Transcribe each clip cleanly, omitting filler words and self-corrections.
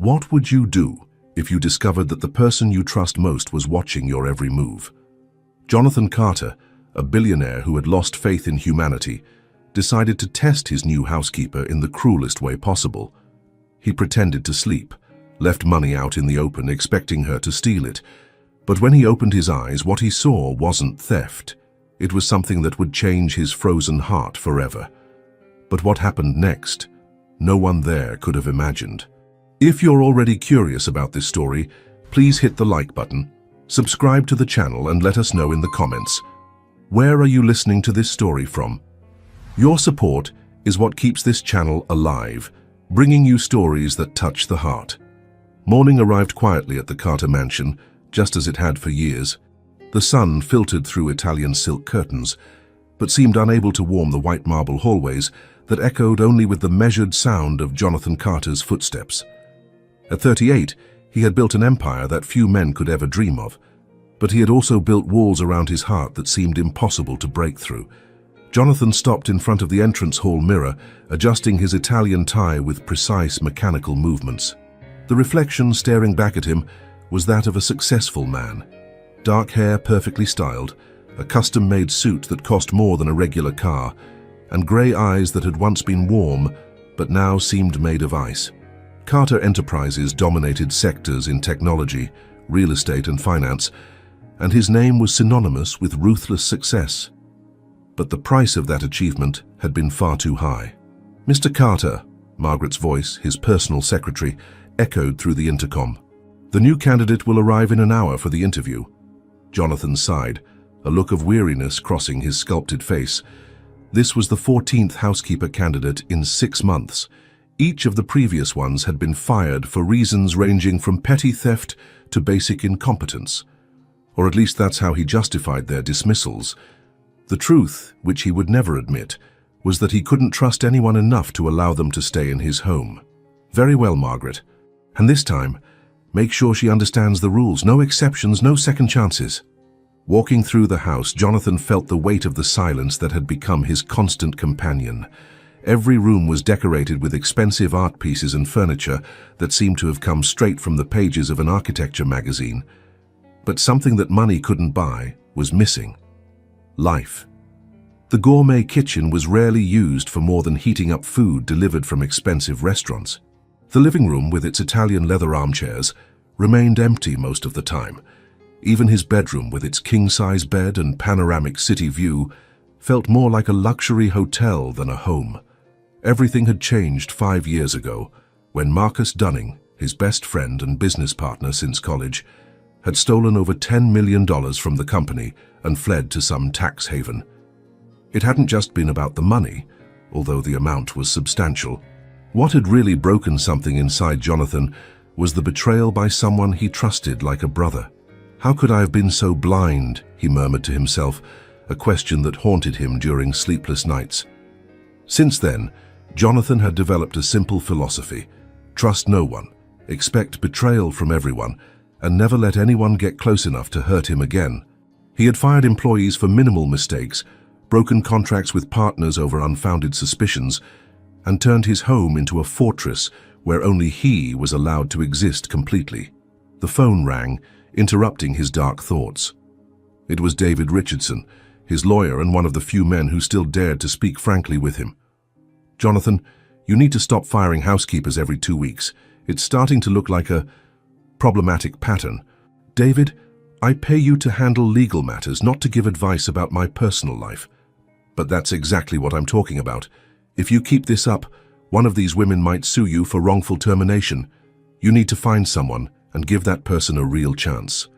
What would you do if you discovered that the person you trust most was watching your every move? Jonathan Carter, a billionaire who had lost faith in humanity, decided to test his new housekeeper in the cruelest way possible. He pretended to sleep, left money out in the open expecting her to steal it. But when he opened his eyes, what he saw wasn't theft. It was something that would change his frozen heart forever. But what happened next? No one there could have imagined. If you're already curious about this story, please hit the like button, subscribe to the channel and let us know in the comments. Where are you listening to this story from? Your support is what keeps this channel alive, bringing you stories that touch the heart. Morning arrived quietly at the Carter mansion, just as it had for years. The sun filtered through Italian silk curtains, but seemed unable to warm the white marble hallways that echoed only with the measured sound of Jonathan Carter's footsteps. At 38, he had built an empire that few men could ever dream of, but he had also built walls around his heart that seemed impossible to break through. Jonathan stopped in front of the entrance hall mirror, adjusting his Italian tie with precise mechanical movements. The reflection staring back at him was that of a successful man. Dark hair perfectly styled, a custom-made suit that cost more than a regular car, and grey eyes that had once been warm but now seemed made of ice. Carter Enterprises dominated sectors in technology, real estate and finance, and his name was synonymous with ruthless success. But the price of that achievement had been far too high. "Mr. Carter," Margaret's voice, his personal secretary, echoed through the intercom. "The new candidate will arrive in an hour for the interview." Jonathan sighed, a look of weariness crossing his sculpted face. This was the 14th housekeeper candidate in 6 months. Each of the previous ones had been fired for reasons ranging from petty theft to basic incompetence. Or at least that's how he justified their dismissals. The truth, which he would never admit, was that he couldn't trust anyone enough to allow them to stay in his home. "Very well, Margaret. And this time, make sure she understands the rules. No exceptions, no second chances." Walking through the house, Jonathan felt the weight of the silence that had become his constant companion. Every room was decorated with expensive art pieces and furniture that seemed to have come straight from the pages of an architecture magazine. But something that money couldn't buy was missing: life. The gourmet kitchen was rarely used for more than heating up food delivered from expensive restaurants. The living room, with its Italian leather armchairs, remained empty most of the time. Even his bedroom, with its king-size bed and panoramic city view, felt more like a luxury hotel than a home. Everything had changed 5 years ago, when Marcus Dunning, his best friend and business partner since college, had stolen over $10 million from the company and fled to some tax haven. It hadn't just been about the money, although the amount was substantial. What had really broken something inside Jonathan was the betrayal by someone he trusted like a brother. "How could I have been so blind?" he murmured to himself, a question that haunted him during sleepless nights. Since then, Jonathan had developed a simple philosophy: trust no one, expect betrayal from everyone, and never let anyone get close enough to hurt him again. He had fired employees for minimal mistakes, broken contracts with partners over unfounded suspicions, and turned his home into a fortress where only he was allowed to exist completely. The phone rang, interrupting his dark thoughts. It was David Richardson, his lawyer and one of the few men who still dared to speak frankly with him. "Jonathan, you need to stop firing housekeepers every 2 weeks. It's starting to look like a problematic pattern. David, I pay you to handle legal matters, not to give advice about my personal life." "But that's exactly what I'm talking about. If you keep this up, one of these women might sue you for wrongful termination. You need to find someone and give that person a real chance."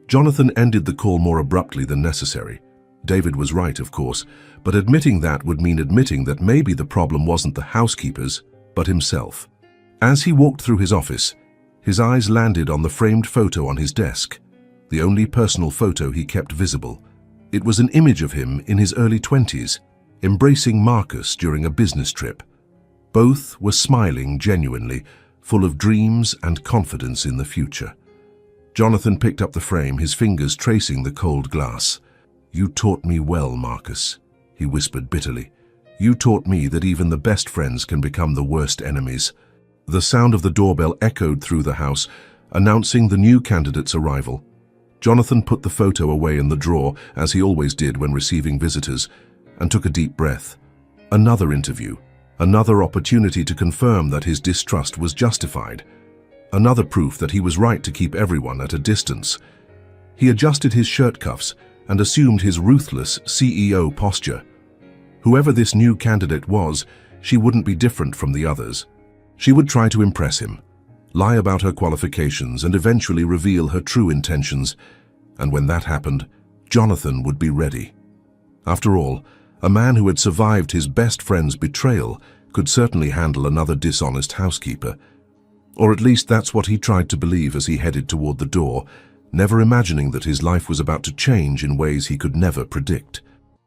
Jonathan ended the call more abruptly than necessary. David was right, of course, but admitting that would mean admitting that maybe the problem wasn't the housekeepers, but himself. As he walked through his office, his eyes landed on the framed photo on his desk, the only personal photo he kept visible. It was an image of him in his early 20s, embracing Marcus during a business trip. Both were smiling genuinely, full of dreams and confidence in the future. Jonathan picked up the frame, his fingers tracing the cold glass. "You taught me well, Marcus," he whispered bitterly. "You taught me that even the best friends can become the worst enemies." The sound of the doorbell echoed through the house, announcing the new candidate's arrival. Jonathan put the photo away in the drawer, as he always did when receiving visitors, and took a deep breath. Another interview, another opportunity to confirm that his distrust was justified, another proof that he was right to keep everyone at a distance. He adjusted his shirt cuffs and assumed his ruthless CEO posture. Whoever this new candidate was, she wouldn't be different from the others. She would try to impress him, lie about her qualifications, and eventually reveal her true intentions. And when that happened, Jonathan would be ready. After all, a man who had survived his best friend's betrayal could certainly handle another dishonest housekeeper. Or at least that's what he tried to believe as he headed toward the door, never imagining that his life was about to change in ways he could never predict.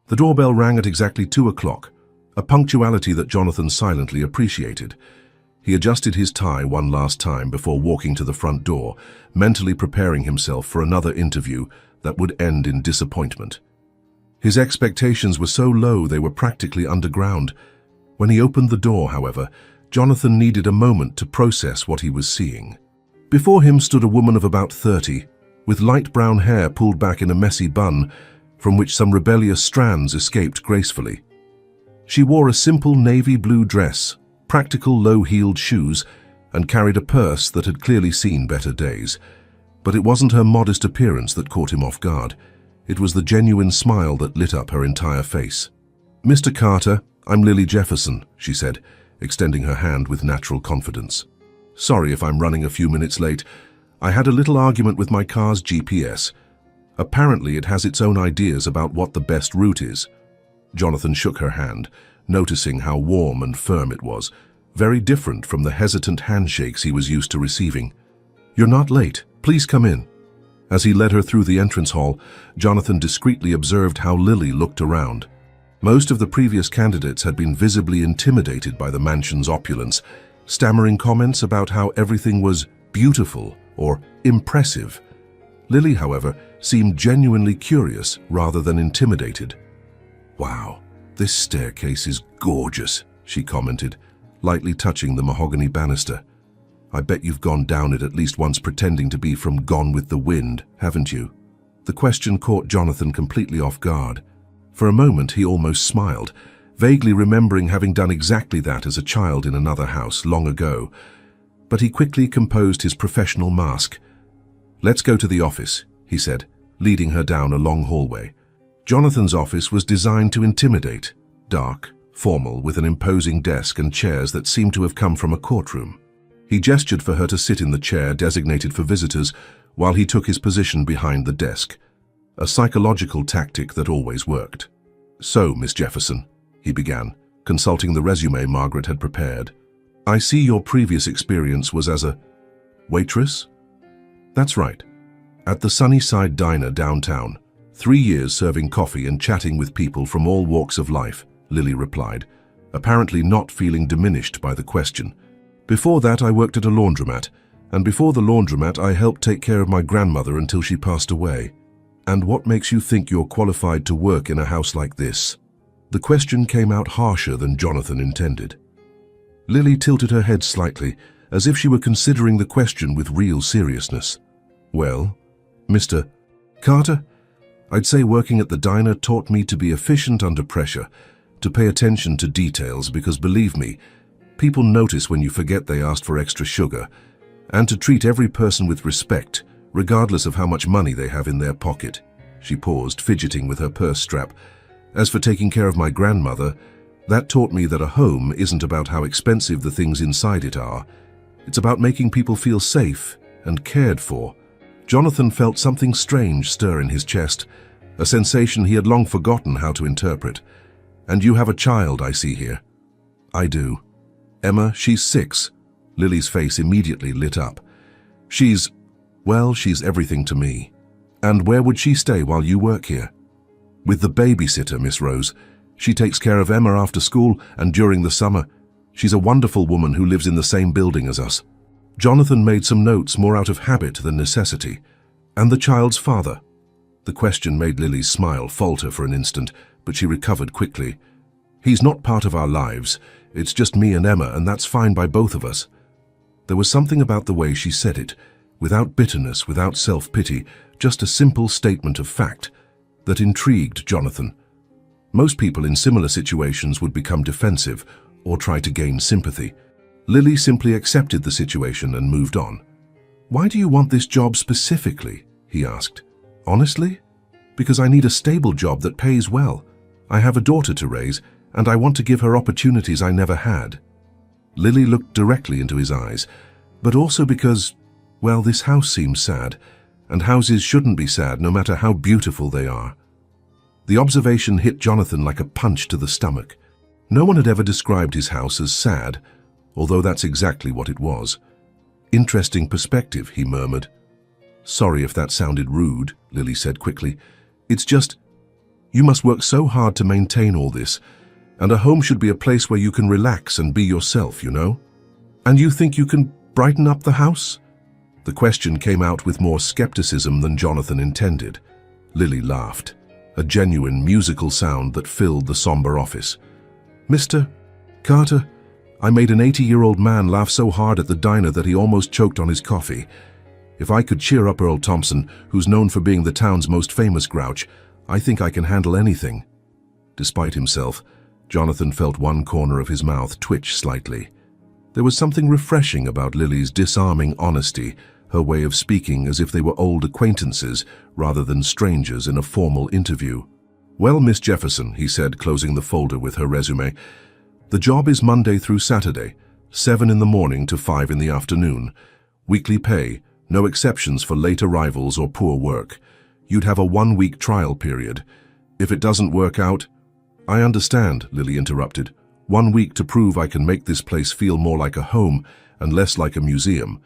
The doorbell rang at exactly 2 o'clock, a punctuality that Jonathan silently appreciated. He adjusted his tie one last time before walking to the front door, mentally preparing himself for another interview that would end in disappointment. His expectations were so low they were practically underground. When he opened the door, however, Jonathan needed a moment to process what he was seeing. Before him stood a woman of about 30, with light brown hair pulled back in a messy bun, from which some rebellious strands escaped gracefully. She wore a simple navy blue dress, practical low-heeled shoes, and carried a purse that had clearly seen better days. But it wasn't her modest appearance that caught him off guard. It was the genuine smile that lit up her entire face. "Mr. Carter, I'm Lily Jefferson," she said, extending her hand with natural confidence. "Sorry if I'm running a few minutes late. I had a little argument with my car's GPS. Apparently it has its own ideas about what the best route is." Jonathan shook her hand, noticing how warm and firm it was, very different from the hesitant handshakes he was used to receiving. "You're not late. Please come in." As he led her through the entrance hall, Jonathan discreetly observed how Lily looked around. Most of the previous candidates had been visibly intimidated by the mansion's opulence, stammering comments about how everything was beautiful or impressive. Lily, however, seemed genuinely curious rather than intimidated. "Wow, this staircase is gorgeous," she commented, lightly touching the mahogany banister. "I bet you've gone down it at least once pretending to be from Gone with the Wind, haven't you?" The question caught Jonathan completely off guard. For a moment he almost smiled, vaguely remembering having done exactly that as a child in another house long ago. But he quickly composed his professional mask. "Let's go to the office," he said, leading her down a long hallway. Jonathan's office was designed to intimidate, dark, formal, with an imposing desk and chairs that seemed to have come from a courtroom. He gestured for her to sit in the chair designated for visitors while he took his position behind the desk, a psychological tactic that always worked. "So, Miss Jefferson," he began, consulting the resume Margaret had prepared. "I see your previous experience was as a waitress?" "That's right. At the Sunnyside Diner downtown. 3 years serving coffee and chatting with people from all walks of life," Lily replied, apparently not feeling diminished by the question. "Before that I worked at a laundromat, and before the laundromat I helped take care of my grandmother until she passed away." "And what makes you think you're qualified to work in a house like this?" The question came out harsher than Jonathan intended. Lily tilted her head slightly, as if she were considering the question with real seriousness. "Well, Mr. Carter, I'd say working at the diner taught me to be efficient under pressure, to pay attention to details because, believe me, people notice when you forget they asked for extra sugar, and to treat every person with respect, regardless of how much money they have in their pocket." She paused, fidgeting with her purse strap. "As for taking care of my grandmother, that taught me that a home isn't about how expensive the things inside it are. It's about making people feel safe and cared for." Jonathan felt something strange stir in his chest, a sensation he had long forgotten how to interpret. "And you have a child, I see here." "I do. Emma, she's 6. Lily's face immediately lit up. She's everything to me." "And where would she stay while you work here?" "With the babysitter, Miss Rose. She takes care of Emma after school and during the summer. She's a wonderful woman who lives in the same building as us." Jonathan made some notes more out of habit than necessity. "And the child's father?" The question made Lily's smile falter for an instant, but she recovered quickly. "He's not part of our lives. It's just me and Emma, and that's fine by both of us." There was something about the way she said it, without bitterness, without self-pity, just a simple statement of fact, that intrigued Jonathan. Most people in similar situations would become defensive or try to gain sympathy. Lily simply accepted the situation and moved on. "Why do you want this job specifically?" he asked. "Honestly? Because I need a stable job that pays well. I have a daughter to raise, and I want to give her opportunities I never had." Lily looked directly into his eyes, but also because, well, this house seems sad, and houses shouldn't be sad no matter how beautiful they are. The observation hit Jonathan like a punch to the stomach. No one had ever described his house as sad, although that's exactly what it was. "Interesting perspective," he murmured. "Sorry if that sounded rude," Lily said quickly. "It's just, you must work so hard to maintain all this, and a home should be a place where you can relax and be yourself, you know? And you think you can brighten up the house?" The question came out with more skepticism than Jonathan intended. Lily laughed, a genuine musical sound that filled the somber office. "Mr. Carter, I made an 80-year-old man laugh so hard at the diner that he almost choked on his coffee. If I could cheer up Earl Thompson, who's known for being the town's most famous grouch, I think I can handle anything." Despite himself, Jonathan felt one corner of his mouth twitch slightly. There was something refreshing about Lily's disarming honesty, her way of speaking as if they were old acquaintances rather than strangers in a formal interview. "Well, Miss Jefferson," he said, closing the folder with her resume, "the job is Monday through Saturday, 7 in the morning to 5 in the afternoon. Weekly pay, no exceptions for late arrivals or poor work. You'd have a 1-week trial period. If it doesn't work out—" "I understand," Lily interrupted. 1 week to prove I can make this place feel more like a home and less like a museum."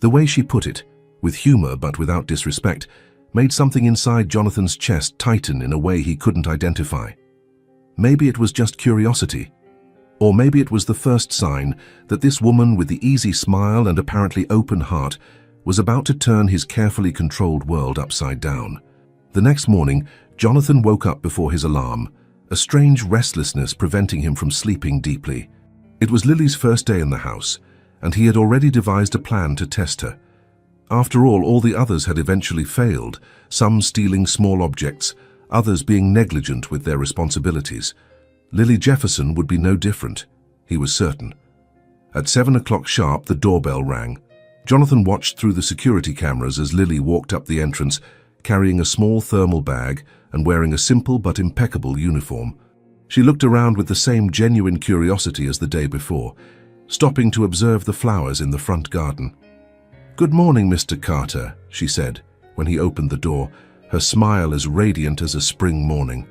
The way she put it, with humor but without disrespect, made something inside Jonathan's chest tighten in a way he couldn't identify. Maybe it was just curiosity. Or maybe it was the first sign that this woman with the easy smile and apparently open heart was about to turn his carefully controlled world upside down. The next morning, Jonathan woke up before his alarm, a strange restlessness preventing him from sleeping deeply. It was Lily's first day in the house, and he had already devised a plan to test her. After all the others had eventually failed, some stealing small objects, others being negligent with their responsibilities. Lily Jefferson would be no different, he was certain. At 7 o'clock sharp, the doorbell rang. Jonathan watched through the security cameras as Lily walked up the entrance, carrying a small thermal bag and wearing a simple but impeccable uniform. She looked around with the same genuine curiosity as the day before, stopping to observe the flowers in the front garden. "Good morning, Mr. Carter," she said, when he opened the door, her smile as radiant as a spring morning.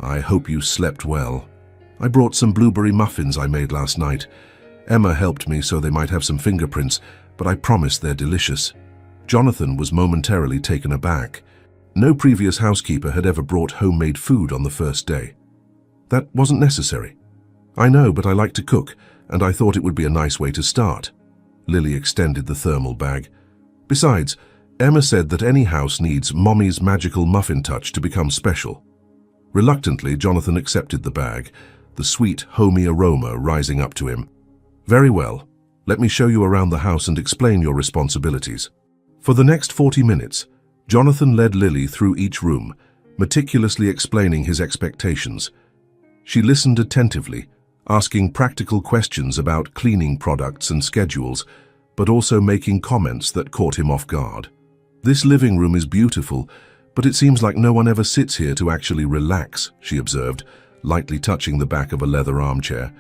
"I hope you slept well. I brought some blueberry muffins I made last night. Emma helped me so they might have some fingerprints, but I promise they're delicious." Jonathan was momentarily taken aback. No previous housekeeper had ever brought homemade food on the first day. "That wasn't necessary." "I know, but I like to cook, and I thought it would be a nice way to start." Lily extended the thermal bag. "Besides, Emma said that any house needs Mommy's magical muffin touch to become special." Reluctantly, Jonathan accepted the bag, the sweet, homey aroma rising up to him. "Very well. Let me show you around the house and explain your responsibilities." For the next 40 minutes, Jonathan led Lily through each room, meticulously explaining his expectations. She listened attentively, asking practical questions about cleaning products and schedules, but also making comments that caught him off guard. "This living room is beautiful, but it seems like no one ever sits here to actually relax," she observed, lightly touching the back of a leather armchair.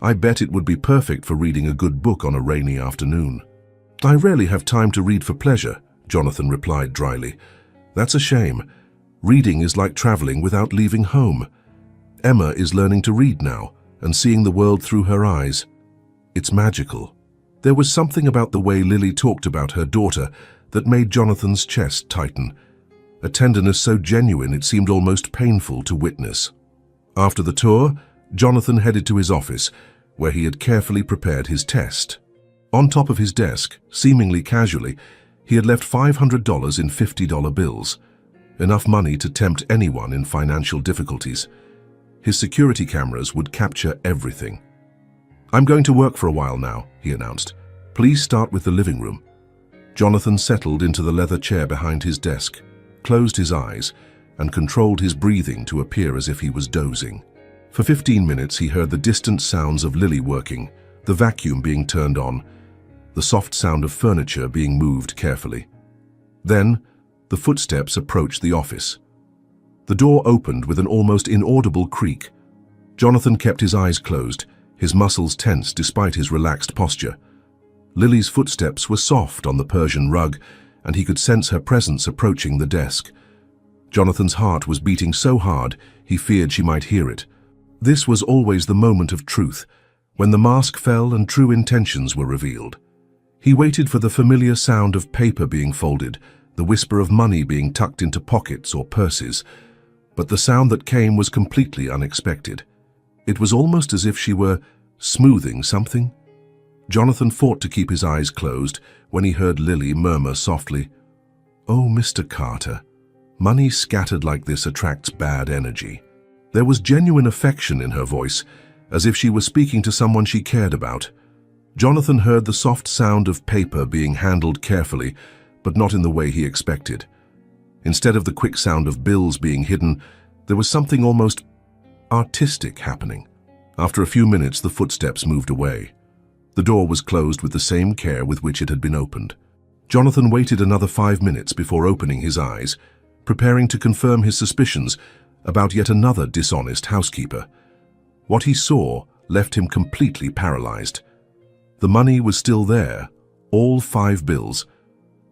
"I bet it would be perfect for reading a good book on a rainy afternoon." "I rarely have time to read for pleasure," Jonathan replied dryly. "That's a shame. Reading is like traveling without leaving home. Emma is learning to read now and seeing the world through her eyes. It's magical." There was something about the way Lily talked about her daughter that made Jonathan's chest tighten, a tenderness so genuine it seemed almost painful to witness. After the tour, Jonathan headed to his office, where he had carefully prepared his test. On top of his desk, seemingly casually, he had left $500 in $50 bills, enough money to tempt anyone in financial difficulties. His security cameras would capture everything. "I'm going to work for a while now," he announced. Please start with the living room. Jonathan settled into the leather chair behind his desk, closed his eyes, and controlled his breathing to appear as if he was dozing. For 15 minutes he heard the distant sounds of Lily working, the vacuum being turned on, the soft sound of furniture being moved carefully. Then, the footsteps approached the office. The door opened with an almost inaudible creak. Jonathan kept his eyes closed, his muscles tense despite his relaxed posture. Lily's footsteps were soft on the Persian rug, and he could sense her presence approaching the desk. Jonathan's heart was beating so hard he feared she might hear it. This was always the moment of truth, when the mask fell and true intentions were revealed. He waited for the familiar sound of paper being folded, the whisper of money being tucked into pockets or purses, but the sound that came was completely unexpected. It was almost as if she were smoothing something. Jonathan fought to keep his eyes closed when he heard Lily murmur softly, "Oh, Mr. Carter, money scattered like this attracts bad energy." There was genuine affection in her voice, as if she were speaking to someone she cared about. Jonathan heard the soft sound of paper being handled carefully, but not in the way he expected. Instead of the quick sound of bills being hidden, there was something almost artistic happening. After a few minutes, the footsteps moved away. The door was closed with the same care with which it had been opened. Jonathan waited another 5 minutes before opening his eyes, preparing to confirm his suspicions about yet another dishonest housekeeper. What he saw left him completely paralyzed. The money was still there, all 5 bills,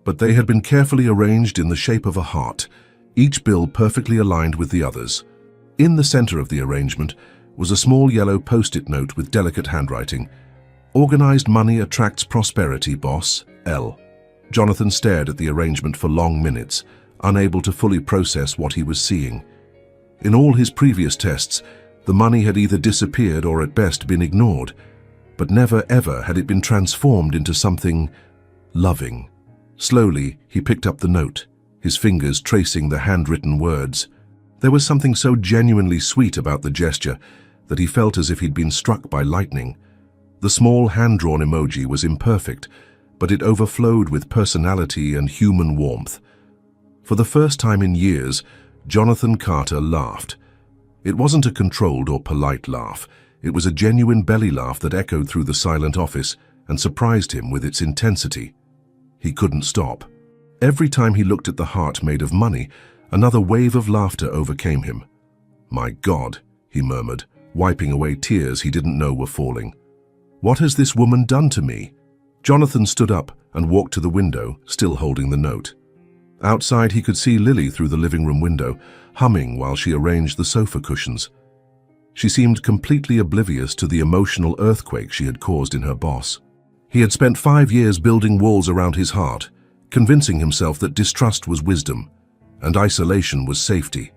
but they had been carefully arranged in the shape of a heart, each bill perfectly aligned with the others. In the center of the arrangement was a small yellow post-it note with delicate handwriting. "Organized money attracts prosperity, boss, L." Jonathan stared at the arrangement for long minutes, unable to fully process what he was seeing. In all his previous tests, the money had either disappeared or at best been ignored, but never ever had it been transformed into something loving. Slowly, he picked up the note, his fingers tracing the handwritten words. There was something so genuinely sweet about the gesture that he felt as if he'd been struck by lightning. The small hand-drawn emoji was imperfect, but it overflowed with personality and human warmth. For the first time in years, Jonathan Carter laughed. It wasn't a controlled or polite laugh. It was a genuine belly laugh that echoed through the silent office and surprised him with its intensity. He couldn't stop. Every time he looked at the heart made of money, another wave of laughter overcame him. "My God," he murmured, wiping away tears he didn't know were falling. "What has this woman done to me?" Jonathan stood up and walked to the window, still holding the note. Outside, he could see Lily through the living room window, humming while she arranged the sofa cushions. She seemed completely oblivious to the emotional earthquake she had caused in her boss. He had spent 5 years building walls around his heart, convincing himself that distrust was wisdom and isolation was safety.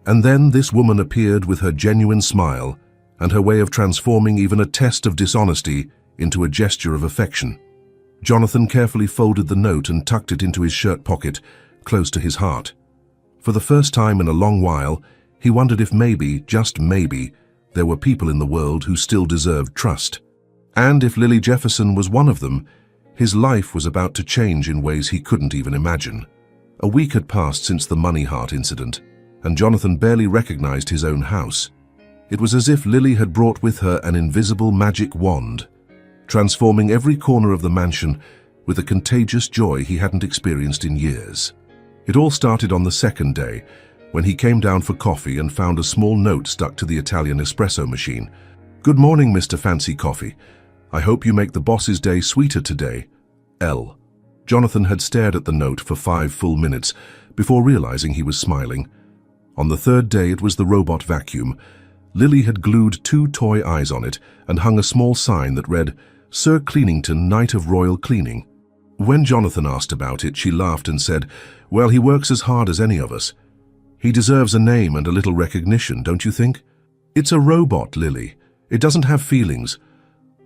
And then this woman appeared with her genuine smile and her way of transforming even a test of dishonesty into a gesture of affection. Jonathan carefully folded the note and tucked it into his shirt pocket, close to his heart. For the first time in a long while, he wondered if maybe, just maybe, there were people in the world who still deserved trust. And if Lily Jefferson was one of them, his life was about to change in ways he couldn't even imagine. A week had passed since the Money Heart incident, and Jonathan barely recognized his own house. It was as if Lily had brought with her an invisible magic wand, transforming every corner of the mansion with a contagious joy he hadn't experienced in years. It all started on the second day, when he came down for coffee and found a small note stuck to the Italian espresso machine. "Good morning, Mr. Fancy Coffee. I hope you make the boss's day sweeter today, L." Jonathan had stared at the note for 5 full minutes before realizing he was smiling. On the third day, it was the robot vacuum. Lily had glued 2 toy eyes on it and hung a small sign that read, "Sir Cleanington, Knight of Royal Cleaning." When Jonathan asked about it, she laughed and said, "Well, he works as hard as any of us. He deserves a name and a little recognition, don't you think?" "It's a robot, Lily. It doesn't have feelings."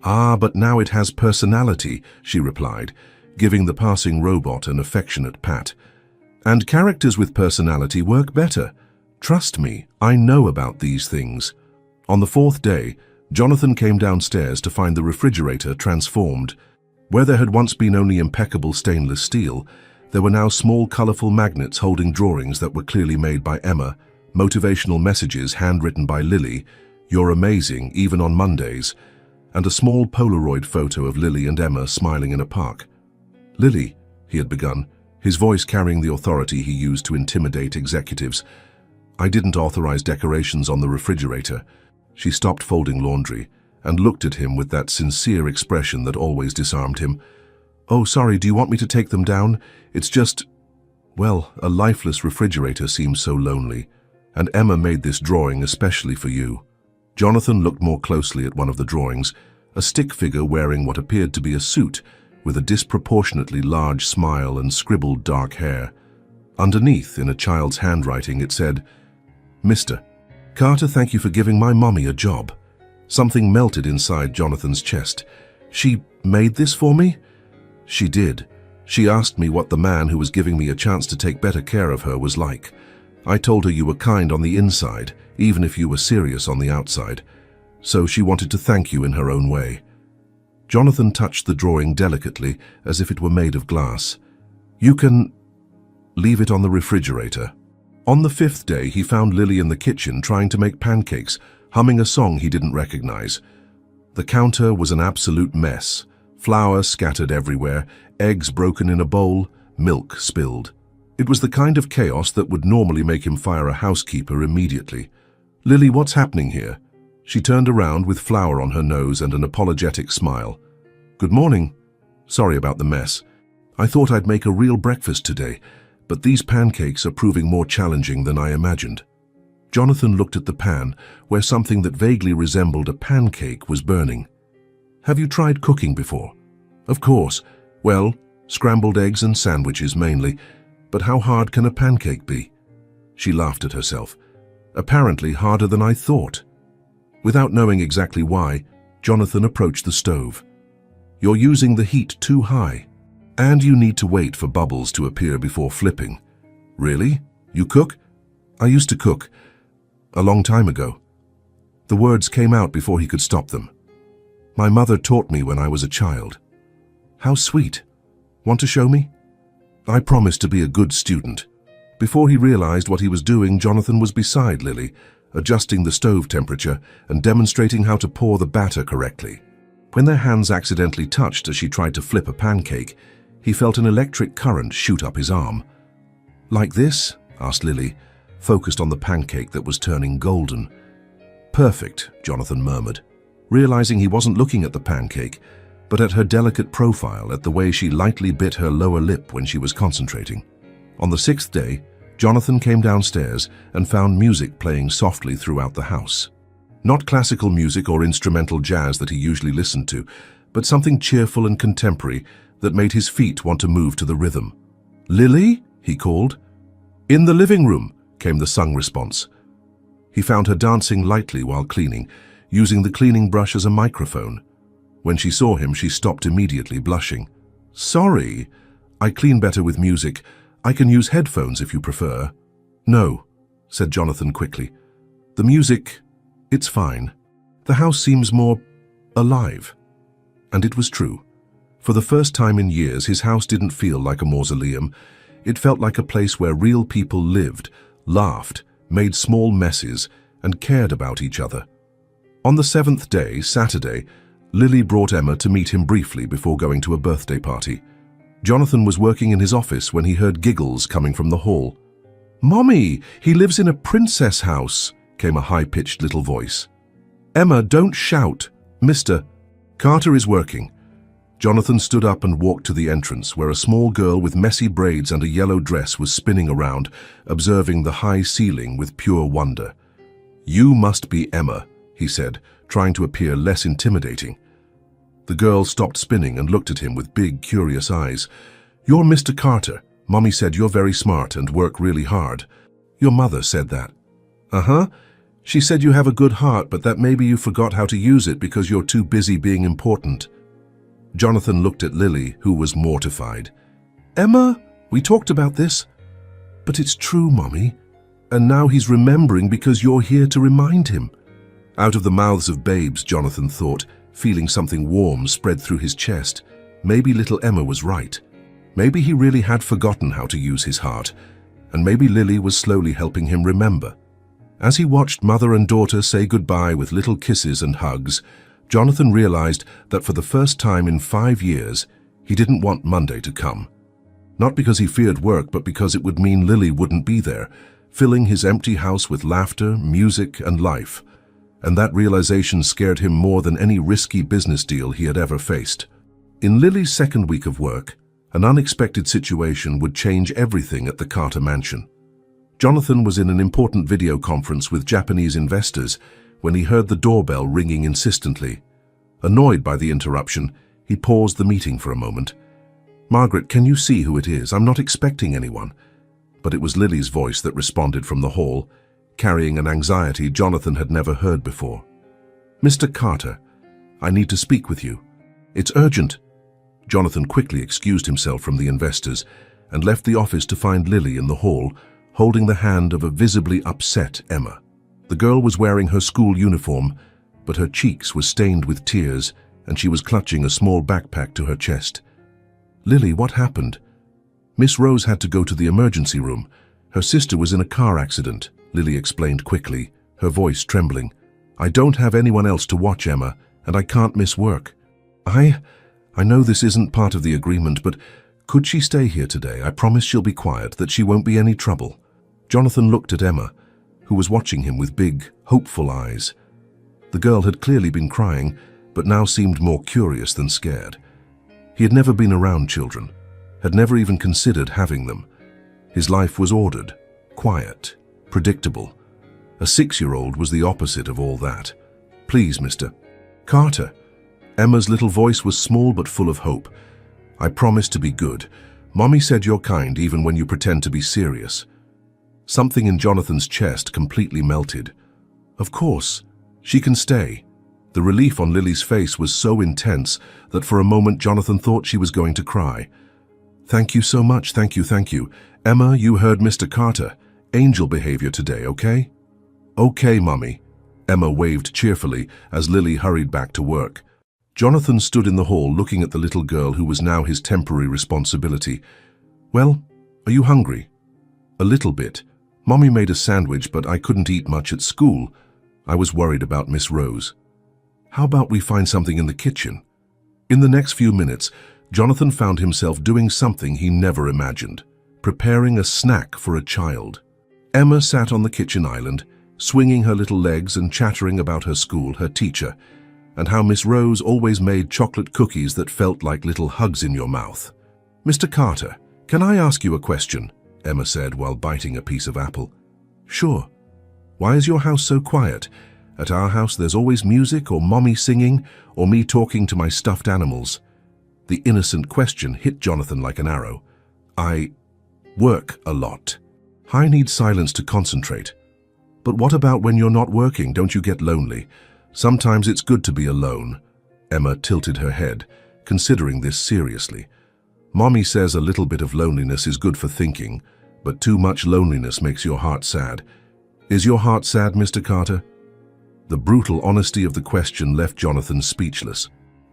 "Ah, but now it has personality," she replied, giving the passing robot an affectionate pat. "And characters with personality work better. Trust me, I know about these things." On the 4th day, Jonathan came downstairs to find the refrigerator transformed. Where there had once been only impeccable stainless steel, there were now small, colorful magnets holding drawings that were clearly made by Emma, motivational messages handwritten by Lily, "You're amazing, even on Mondays," and a small Polaroid photo of Lily and Emma smiling in a park. "Lily," he had begun, his voice carrying the authority he used to intimidate executives, "I didn't authorize decorations on the refrigerator." She stopped folding laundry and looked at him with that sincere expression that always disarmed him. "Oh, sorry, do you want me to take them down? It's just, well, a lifeless refrigerator seems so lonely. And Emma made this drawing especially for you." Jonathan looked more closely at one of the drawings, a stick figure wearing what appeared to be a suit, with a disproportionately large smile and scribbled dark hair. Underneath, in a child's handwriting, it said, "Mr. Carter, thank you for giving my mommy a job." Something melted inside Jonathan's chest. "She made this for me?" "She did. She asked me what the man who was giving me a chance to take better care of her was like. I told her you were kind on the inside, even if you were serious on the outside. So she wanted to thank you in her own way." Jonathan touched the drawing delicately, as if it were made of glass. "You can leave it on the refrigerator." On the 5th day, he found Lily in the kitchen trying to make pancakes, humming a song he didn't recognize. The counter was an absolute mess. Flour scattered everywhere, eggs broken in a bowl, milk spilled. It was the kind of chaos that would normally make him fire a housekeeper immediately. "Lily, what's happening here?" She turned around with flour on her nose and an apologetic smile. "Good morning. Sorry about the mess. I thought I'd make a real breakfast today, but these pancakes are proving more challenging than I imagined." Jonathan looked at the pan, where something that vaguely resembled a pancake was burning. "Have you tried cooking before?" "Of course. Well, scrambled eggs and sandwiches mainly. But how hard can a pancake be?" She laughed at herself. "Apparently harder than I thought." Without knowing exactly why, Jonathan approached the stove. "You're using the heat too high, and you need to wait for bubbles to appear before flipping." "Really? You cook?" "I used to cook. A long time ago." The words came out before he could stop them. "My mother taught me when I was a child." "How sweet. Want to show me?" "I promised to be a good student." Before he realized what he was doing, Jonathan was beside Lily, adjusting the stove temperature and demonstrating how to pour the batter correctly. When their hands accidentally touched as she tried to flip a pancake, he felt an electric current shoot up his arm. "Like this?" asked Lily, focused on the pancake that was turning golden. "Perfect," Jonathan murmured, realizing he wasn't looking at the pancake, but at her delicate profile, at the way she lightly bit her lower lip when she was concentrating. On the 6th day, Jonathan came downstairs and found music playing softly throughout the house. Not classical music or instrumental jazz that he usually listened to, but something cheerful and contemporary that made his feet want to move to the rhythm. "Lily?" he called. "In the living room," came the sung response. He found her dancing lightly while cleaning, using the cleaning brush as a microphone. When she saw him, she stopped immediately, blushing. "Sorry, I clean better with music. I can use headphones if you prefer." "No," said Jonathan quickly. "The music, it's fine. The house seems more alive." And it was true. For the first time in years, his house didn't feel like a mausoleum. It felt like a place where real people lived, laughed, made small messes, and cared about each other. On the 7th day, Saturday, Lily brought Emma to meet him briefly before going to a birthday party. Jonathan was working in his office when he heard giggles coming from the hall. "Mommy, he lives in a princess house," came a high-pitched little voice. "Emma, don't shout. Mr. Carter is working." Jonathan stood up and walked to the entrance, where a small girl with messy braids and a yellow dress was spinning around, observing the high ceiling with pure wonder. "You must be Emma," he said, trying to appear less intimidating. The girl stopped spinning and looked at him with big, curious eyes. "You're Mr. Carter. Mommy said you're very smart and work really hard." "Your mother said that." "Uh-huh. She said you have a good heart, but that maybe you forgot how to use it because you're too busy being important." Jonathan looked at Lily, who was mortified. "Emma, we talked about this." "But it's true, Mommy. And now he's remembering because you're here to remind him." Out of the mouths of babes, Jonathan thought, feeling something warm spread through his chest. Maybe little Emma was right. Maybe he really had forgotten how to use his heart, and maybe Lily was slowly helping him remember. As he watched mother and daughter say goodbye with little kisses and hugs, Jonathan realized that for the first time in 5 years, he didn't want Monday to come. Not because he feared work, but because it would mean Lily wouldn't be there, filling his empty house with laughter, music, and life. And that realization scared him more than any risky business deal he had ever faced. In Lily's second week of work, an unexpected situation would change everything at the Carter mansion. Jonathan was in an important video conference with Japanese investors when he heard the doorbell ringing insistently. Annoyed by the interruption, he paused the meeting for a moment. "Margaret, can you see who it is? I'm not expecting anyone." But it was Lily's voice that responded from the hall, carrying an anxiety Jonathan had never heard before. "Mr. Carter, I need to speak with you. It's urgent." Jonathan quickly excused himself from the investors and left the office to find Lily in the hall, holding the hand of a visibly upset Emma. The girl was wearing her school uniform, but her cheeks were stained with tears and she was clutching a small backpack to her chest. "Lily, what happened?" "Miss Rose had to go to the emergency room. Her sister was in a car accident," Lily explained quickly, her voice trembling. "I don't have anyone else to watch Emma, and I can't miss work. I know this isn't part of the agreement, but could she stay here today? I promise she'll be quiet, that she won't be any trouble." Jonathan looked at Emma, who was watching him with big, hopeful eyes. The girl had clearly been crying, but now seemed more curious than scared. He had never been around children, had never even considered having them. His life was ordered, quiet, predictable. A 6-year-old was the opposite of all that. "Please, Mr. Carter." Emma's little voice was small but full of hope. "I promise to be good. Mommy said you're kind even when you pretend to be serious." Something in Jonathan's chest completely melted. Of course, she can stay. The relief on Lily's face was so intense that for a moment Jonathan thought she was going to cry. "Thank you so much, thank you. Emma, you heard Mr. Carter. Angel behavior today, okay?" "Okay, Mommy." Emma waved cheerfully as Lily hurried back to work. Jonathan stood in the hall looking at the little girl who was now his temporary responsibility. "Well, are you hungry?" "A little bit. Mommy made a sandwich, but I couldn't eat much at school. I was worried about Miss Rose." "How about we find something in the kitchen?" In the next few minutes, Jonathan found himself doing something he never imagined, preparing a snack for a child. Emma sat on the kitchen island, swinging her little legs and chattering about her school, her teacher, and how Miss Rose always made chocolate cookies that felt like little hugs in your mouth. "Mr. Carter, can I ask you a question?" Emma said while biting a piece of apple. "Sure. Why is your house so quiet? At our house there's always music, or Mommy singing, or me talking to my stuffed animals." The innocent question hit Jonathan like an arrow. "I work a lot. I need silence to concentrate." "But what about when you're not working? Don't you get lonely?" "Sometimes it's good to be alone." Emma tilted her head, considering this seriously. "Mommy says a little bit of loneliness is good for thinking, but too much loneliness makes your heart sad. Is your heart sad, Mr. Carter?" The brutal honesty of the question left Jonathan speechless.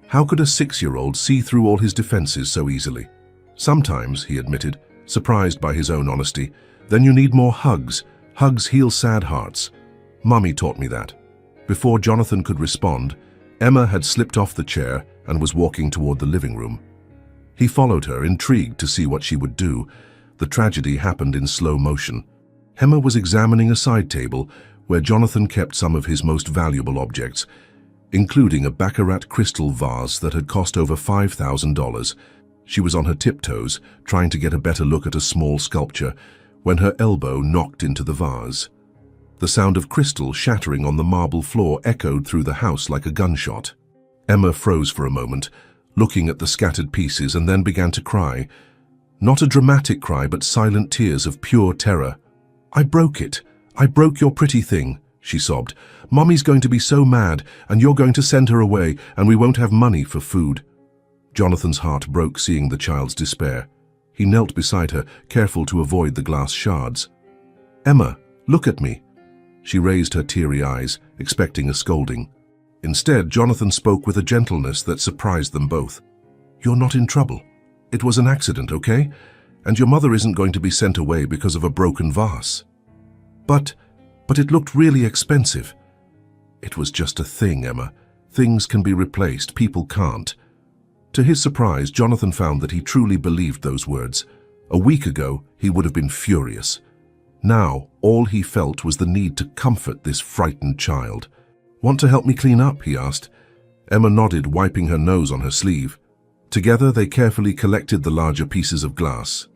How could a 6-year-old see through all his defenses so easily? "Sometimes," he admitted, surprised by his own honesty. "Then you need more hugs. Hugs heal sad hearts. Mommy taught me that." Before Jonathan could respond, Emma had slipped off the chair and was walking toward the living room. He followed her, intrigued to see what she would do. The tragedy happened in slow motion. Emma was examining a side table where Jonathan kept some of his most valuable objects, including a baccarat crystal vase that had cost over $5,000. She was on her tiptoes, trying to get a better look at a small sculpture, when her elbow knocked into the vase. The sound of crystal shattering on the marble floor echoed through the house like a gunshot. Emma froze for a moment, looking at the scattered pieces, and then began to cry. Not a dramatic cry, but silent tears of pure terror. "I broke it. I broke your pretty thing," she sobbed. "Mommy's going to be so mad, and you're going to send her away, and we won't have money for food." Jonathan's heart broke seeing the child's despair. He knelt beside her, careful to avoid the glass shards. "Emma, look at me." She raised her teary eyes, expecting a scolding. Instead, Jonathan spoke with a gentleness that surprised them both. You're not in trouble. It was an accident, okay? And your mother isn't going to be sent away because of a broken vase. But it looked really expensive. It was just a thing, Emma. Things can be replaced, people can't. To his surprise, Jonathan found that he truly believed those words. A week ago, he would have been furious. Now, all he felt was the need to comfort this frightened child. "Want to help me clean up?" he asked. Emma nodded, wiping her nose on her sleeve. Together, they carefully collected the larger pieces of glass.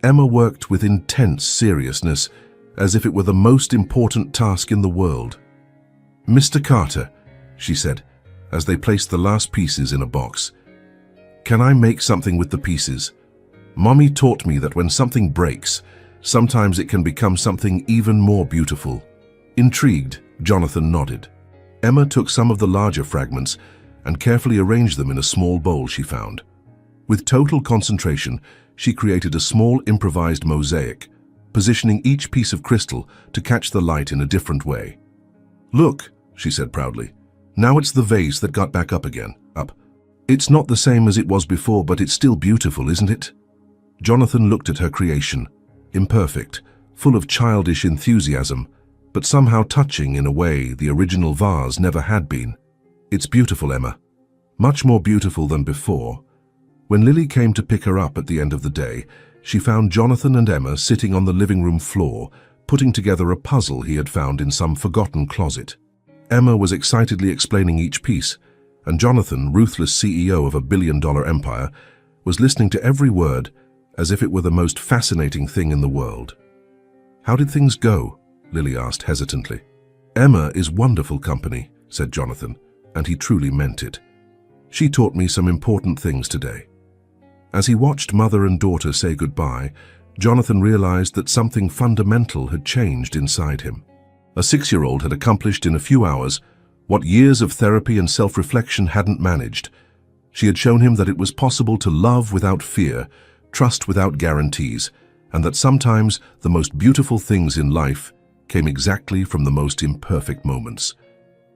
Emma worked with intense seriousness, as if it were the most important task in the world. "Mr. Carter," she said, as they placed the last pieces in a box, "can I make something with the pieces? Mommy taught me that when something breaks, sometimes it can become something even more beautiful." Intrigued, Jonathan nodded. Emma took some of the larger fragments and carefully arranged them in a small bowl she found. With total concentration, she created a small improvised mosaic, positioning each piece of crystal to catch the light in a different way. "Look," she said proudly, "now it's the vase that got back up again. Up. It's not the same as it was before, but it's still beautiful, isn't it?" Jonathan looked at her creation, imperfect, full of childish enthusiasm, but somehow touching in a way the original vase never had been. "It's beautiful, Emma. Much more beautiful than before." When Lily came to pick her up at the end of the day, she found Jonathan and Emma sitting on the living room floor, putting together a puzzle he had found in some forgotten closet. Emma was excitedly explaining each piece, and Jonathan, ruthless CEO of a billion-dollar empire, was listening to every word as if it were the most fascinating thing in the world. "How did things go?" Lily asked hesitantly. "Emma is wonderful company," said Jonathan, and he truly meant it. "She taught me some important things today." As he watched mother and daughter say goodbye, Jonathan realized that something fundamental had changed inside him. A 6-year-old had accomplished in a few hours what years of therapy and self-reflection hadn't managed. She had shown him that it was possible to love without fear, trust without guarantees, and that sometimes the most beautiful things in life came exactly from the most imperfect moments.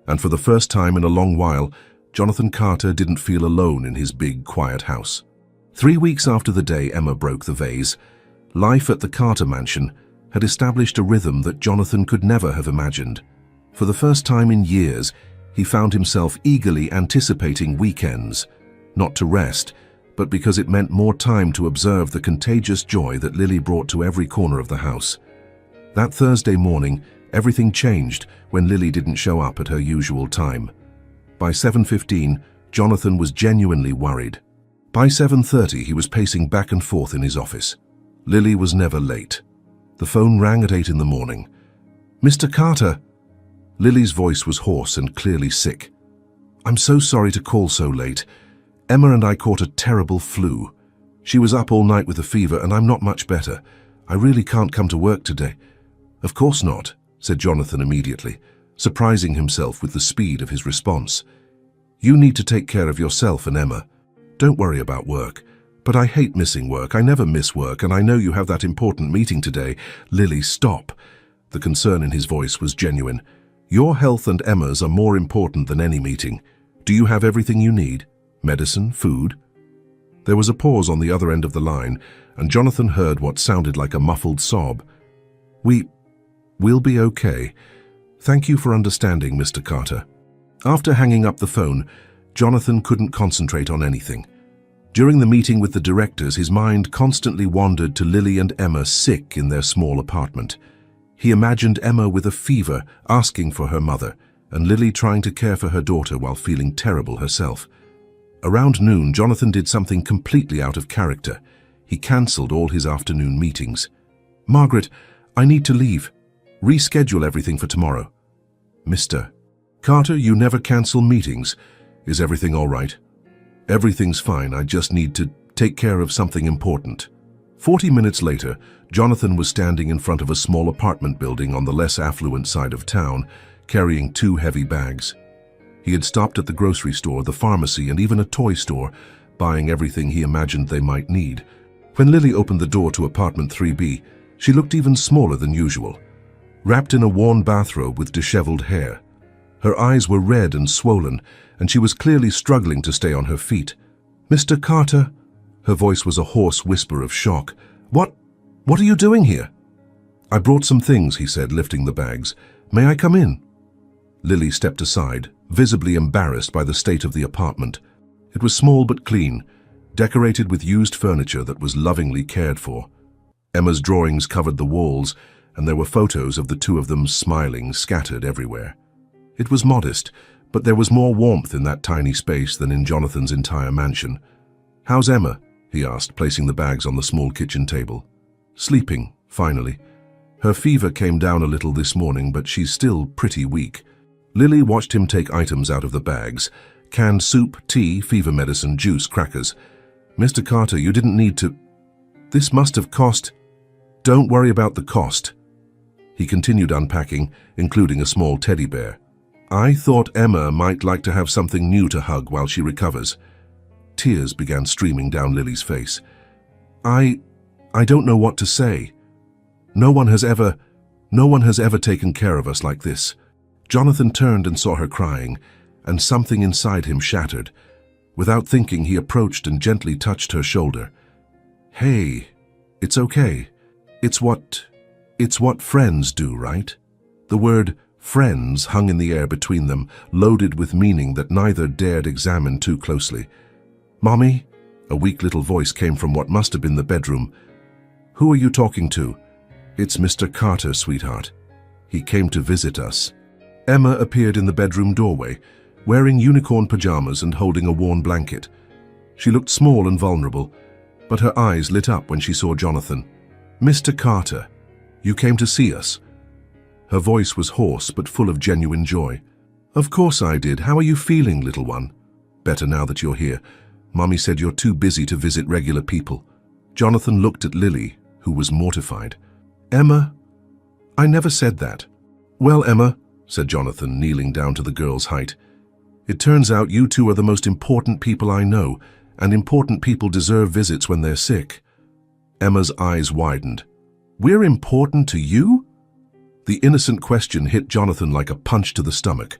And for the first time in a long while, Jonathan Carter didn't feel alone in his big, quiet house. 3 weeks after the day Emma broke the vase, life at the Carter mansion had established a rhythm that Jonathan could never have imagined. For the first time in years, he found himself eagerly anticipating weekends, not to rest, but because it meant more time to observe the contagious joy that Lily brought to every corner of the house. That Thursday morning, everything changed when Lily didn't show up at her usual time. By 7:15, Jonathan was genuinely worried. By 7:30, he was pacing back and forth in his office. Lily was never late. The phone rang at 8 in the morning. "Mr. Carter!" Lily's voice was hoarse and clearly sick. "I'm so sorry to call so late. Emma and I caught a terrible flu. She was up all night with a fever and I'm not much better. I really can't come to work today." "Of course not," said Jonathan immediately, surprising himself with the speed of his response. "You need to take care of yourself and Emma. Don't worry about work. But I hate missing work. I never miss work, and I know you have that important meeting today." "Lily, stop." The concern in his voice was genuine. "Your health and Emma's are more important than any meeting. Do you have everything you need? Medicine, food?" There was a pause on the other end of the line, and Jonathan heard what sounded like a muffled sob. We'll be okay. Thank you for understanding, Mr. Carter." After hanging up the phone, Jonathan couldn't concentrate on anything. During the meeting with the directors, his mind constantly wandered to Lily and Emma sick in their small apartment. He imagined Emma with a fever, asking for her mother, and Lily trying to care for her daughter while feeling terrible herself. Around noon, Jonathan did something completely out of character. He cancelled all his afternoon meetings. "Margaret, I need to leave. Reschedule everything for tomorrow." "Mr. Carter, you never cancel meetings. Is everything all right?" "Everything's fine. I just need to take care of something important." 40 minutes later, Jonathan was standing in front of a small apartment building on the less affluent side of town, carrying 2 heavy bags. He had stopped at the grocery store, the pharmacy, and even a toy store, buying everything he imagined they might need. When Lily opened the door to apartment 3B, she looked even smaller than usual, wrapped in a worn bathrobe with disheveled hair. Her eyes were red and swollen, and she was clearly struggling to stay on her feet. Mr. Carter? Her voice was a hoarse whisper of shock. What are you doing here? I brought some things, he said, lifting the bags. May I come in? Lily stepped aside, visibly embarrassed by the state of the apartment. It was small but clean, decorated with used furniture that was lovingly cared for. Emma's drawings covered the walls, and there were photos of the two of them smiling scattered everywhere. It was modest, but there was more warmth in that tiny space than in Jonathan's entire mansion. How's Emma? He asked, placing the bags on the small kitchen table. Sleeping, finally. Her fever came down a little this morning, but she's still pretty weak. Lily watched him take items out of the bags. Canned soup, tea, fever medicine, juice, crackers. Mr. Carter, you didn't need to... This must have cost... Don't worry about the cost. He continued unpacking, including a small teddy bear. I thought Emma might like to have something new to hug while she recovers. Tears began streaming down Lily's face. I don't know what to say. No one has ever taken care of us like this. Jonathan turned and saw her crying, and something inside him shattered. Without thinking, he approached and gently touched her shoulder. Hey, it's okay. It's what friends do, right? The word friends hung in the air between them, loaded with meaning that neither dared examine too closely. Mommy? A weak little voice came from what must have been the bedroom. Who are you talking to? It's Mr. Carter, sweetheart. He came to visit us. Emma appeared in the bedroom doorway, wearing unicorn pajamas and holding a worn blanket. She looked small and vulnerable, but her eyes lit up when she saw Jonathan. Mr. Carter, you came to see us. Her voice was hoarse but full of genuine joy. Of course I did. How are you feeling, little one? Better now that you're here. Mommy said you're too busy to visit regular people. Jonathan looked at Lily, who was mortified. Emma? I never said that. Well, Emma, said Jonathan, kneeling down to the girl's height, it turns out you two are the most important people I know, and important people deserve visits when they're sick. Emma's eyes widened. We're important to you? The innocent question hit Jonathan like a punch to the stomach.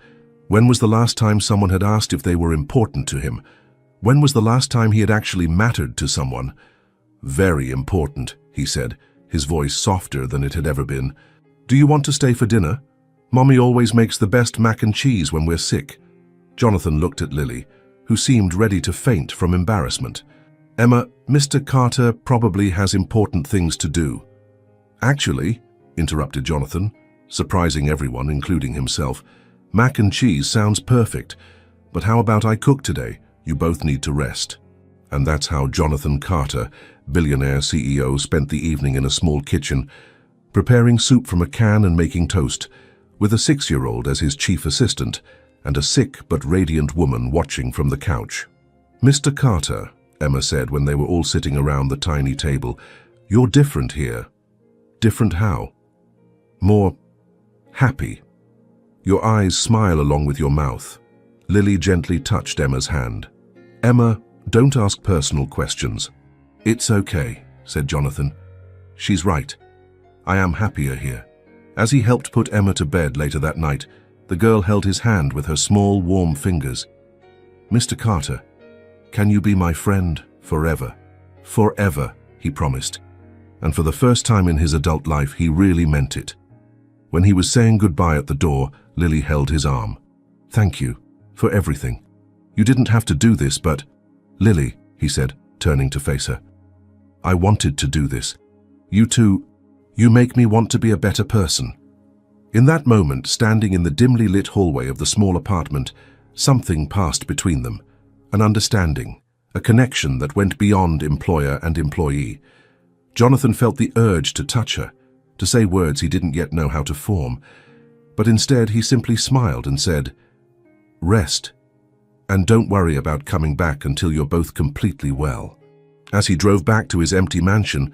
When was the last time someone had asked if they were important to him? When was the last time he had actually mattered to someone? Very important, he said, his voice softer than it had ever been. Do you want to stay for dinner? Mommy always makes the best mac and cheese when we're sick. Jonathan looked at Lily, who seemed ready to faint from embarrassment. Emma, Mr. Carter probably has important things to do. Actually, interrupted Jonathan, surprising everyone, including himself, mac and cheese sounds perfect, but how about I cook today? You both need to rest. And that's how Jonathan Carter, billionaire CEO, spent the evening in a small kitchen, preparing soup from a can and making toast, with a 6-year-old as his chief assistant and a sick but radiant woman watching from the couch. Mr. Carter, Emma said when they were all sitting around the tiny table, you're different here. Different how? More happy. Your eyes smile along with your mouth. Lily gently touched Emma's hand. Emma, don't ask personal questions. It's okay, said Jonathan. She's right. I am happier here. As he helped put Emma to bed later that night, the girl held his hand with her small, warm fingers. Mr. Carter, can you be my friend forever? Forever, he promised. And for the first time in his adult life, he really meant it. When he was saying goodbye at the door, Lily held his arm. Thank you for everything. You didn't have to do this, but... Lily, he said, turning to face her. I wanted to do this. You two, you make me want to be a better person. In that moment, standing in the dimly lit hallway of the small apartment, something passed between them. An understanding, a connection that went beyond employer and employee. Jonathan felt the urge to touch her, to say words he didn't yet know how to form, but instead he simply smiled and said, Rest, and don't worry about coming back until you're both completely well. As he drove back to his empty mansion,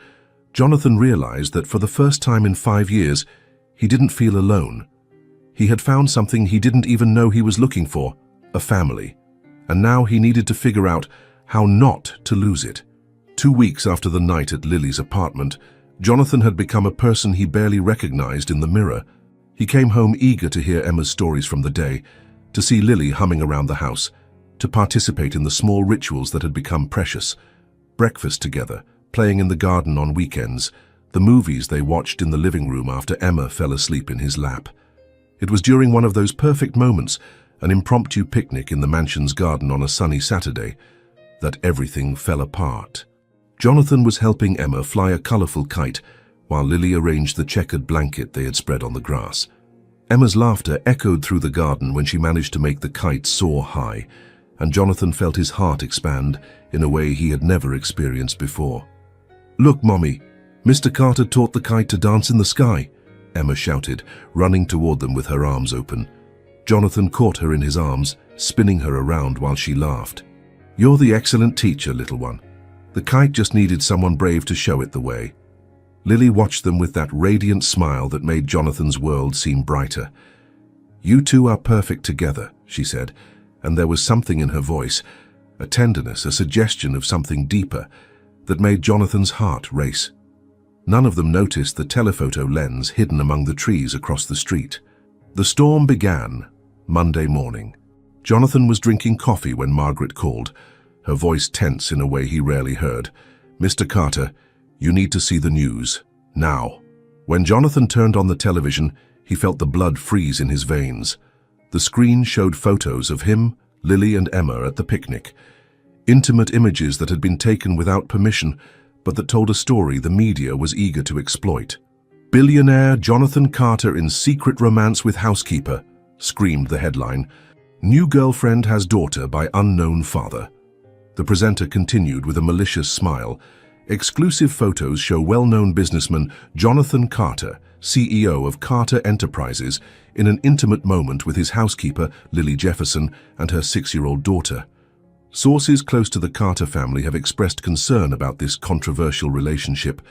Jonathan realized that for the first time in 5 years, he didn't feel alone. He had found something he didn't even know he was looking for, a family, and now he needed to figure out how not to lose it. 2 weeks after the night at Lily's apartment, Jonathan had become a person he barely recognized in the mirror. He came home eager to hear Emma's stories from the day, to see Lily humming around the house, to participate in the small rituals that had become precious. Breakfast together, playing in the garden on weekends, the movies they watched in the living room after Emma fell asleep in his lap. It was during one of those perfect moments, an impromptu picnic in the mansion's garden on a sunny Saturday, that everything fell apart. Jonathan was helping Emma fly a colorful kite while Lily arranged the checkered blanket they had spread on the grass. Emma's laughter echoed through the garden when she managed to make the kite soar high, and Jonathan felt his heart expand in a way he had never experienced before. "Look, Mommy, Mr. Carter taught the kite to dance in the sky," Emma shouted, running toward them with her arms open. Jonathan caught her in his arms, spinning her around while she laughed. "You're the excellent teacher, little one. The kite just needed someone brave to show it the way." Lily watched them with that radiant smile that made Jonathan's world seem brighter. "You two are perfect together," she said, and there was something in her voice, a tenderness, a suggestion of something deeper, that made Jonathan's heart race. None of them noticed the telephoto lens hidden among the trees across the street. The storm began Monday morning. Jonathan was drinking coffee when Margaret called, her voice tense in a way he rarely heard. "Mr. Carter, you need to see the news, now." When Jonathan turned on the television, he felt the blood freeze in his veins. The screen showed photos of him, Lily and Emma at the picnic. Intimate images that had been taken without permission, but that told a story the media was eager to exploit. "Billionaire Jonathan Carter in secret romance with housekeeper," screamed the headline. "New girlfriend has daughter by unknown father." The presenter continued with a malicious smile. "Exclusive photos show well-known businessman Jonathan Carter, CEO of Carter Enterprises, in an intimate moment with his housekeeper, Lily Jefferson, and her 6-year-old daughter. Sources close to the Carter family have expressed concern about this controversial relationship."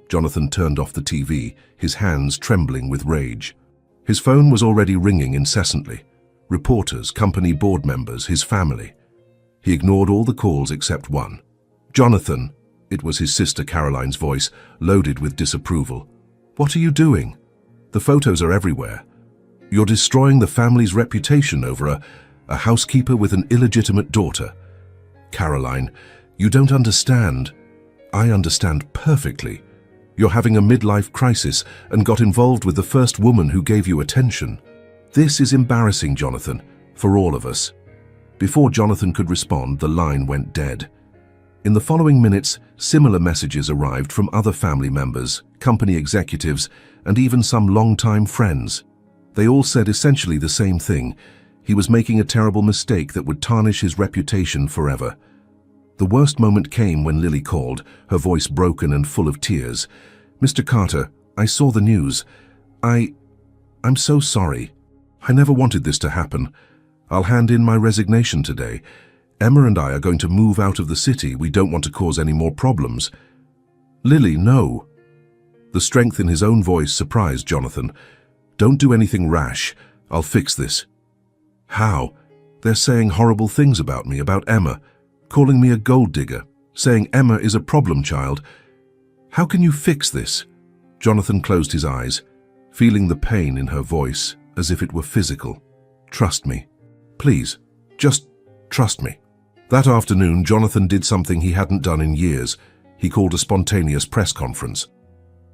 Jonathan turned off the TV, his hands trembling with rage. His phone was already ringing incessantly. Reporters, company board members, his family. He ignored all the calls except one. "Jonathan," it was his sister Caroline's voice, loaded with disapproval. "What are you doing? The photos are everywhere. You're destroying the family's reputation over a housekeeper with an illegitimate daughter." "Caroline, you don't understand." "I understand perfectly. You're having a midlife crisis and got involved with the first woman who gave you attention. This is embarrassing, Jonathan, for all of us." Before Jonathan could respond, the line went dead. In the following minutes, similar messages arrived from other family members, company executives, and even some longtime friends. They all said essentially the same thing. He was making a terrible mistake that would tarnish his reputation forever. The worst moment came when Lily called, her voice broken and full of tears. "Mr. Carter, I saw the news. I'm so sorry. I never wanted this to happen. I'll hand in my resignation today. Emma and I are going to move out of the city. We don't want to cause any more problems." "Lily, no." The strength in his own voice surprised Jonathan. "Don't do anything rash. I'll fix this." "How? They're saying horrible things about me, about Emma, calling me a gold digger, saying Emma is a problem child. How can you fix this?" Jonathan closed his eyes, feeling the pain in her voice as if it were physical. "Trust me. Please, just trust me." That afternoon, Jonathan did something he hadn't done in years. He called a spontaneous press conference.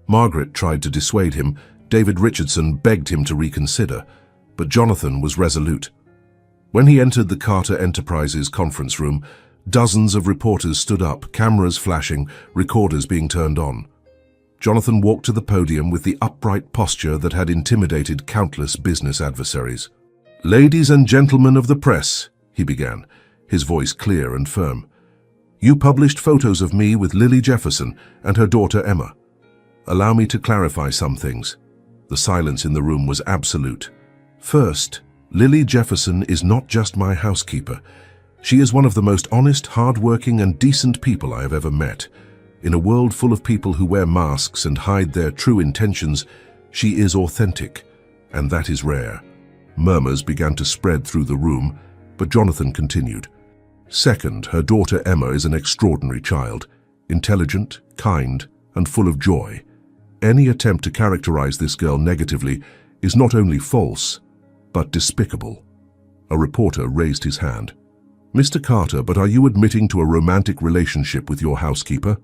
Margaret tried to dissuade him. David Richardson begged him to reconsider, but Jonathan was resolute. When he entered the Carter Enterprises conference room, dozens of reporters stood up, cameras flashing, recorders being turned on. Jonathan walked to the podium with the upright posture that had intimidated countless business adversaries. "Ladies and gentlemen of the press," he began, his voice clear and firm. "You published photos of me with Lily Jefferson and her daughter Emma. Allow me to clarify some things." The silence in the room was absolute. "First, Lily Jefferson is not just my housekeeper. She is one of the most honest, hard-working, and decent people I have ever met. In a world full of people who wear masks and hide their true intentions, she is authentic, and that is rare." Murmurs began to spread through the room, but Jonathan continued. "Second, her daughter Emma is an extraordinary child, intelligent, kind, and full of joy. Any attempt to characterize this girl negatively is not only false, but despicable." A reporter raised his hand. "Mr. Carter, but are you admitting to a romantic relationship with your housekeeper?"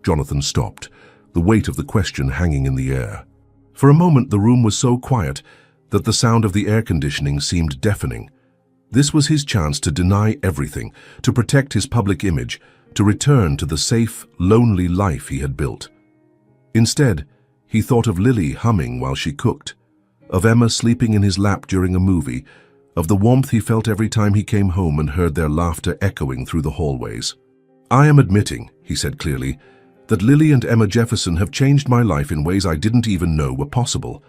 Jonathan stopped, the weight of the question hanging in the air. For a moment the room was so quiet that the sound of the air conditioning seemed deafening. This was his chance to deny everything, to protect his public image, to return to the safe, lonely life he had built. Instead, he thought of Lily humming while she cooked, of Emma sleeping in his lap during a movie, of the warmth he felt every time he came home and heard their laughter echoing through the hallways. "I am admitting," he said clearly, "that Lily and Emma Jefferson have changed my life in ways I didn't even know were possible.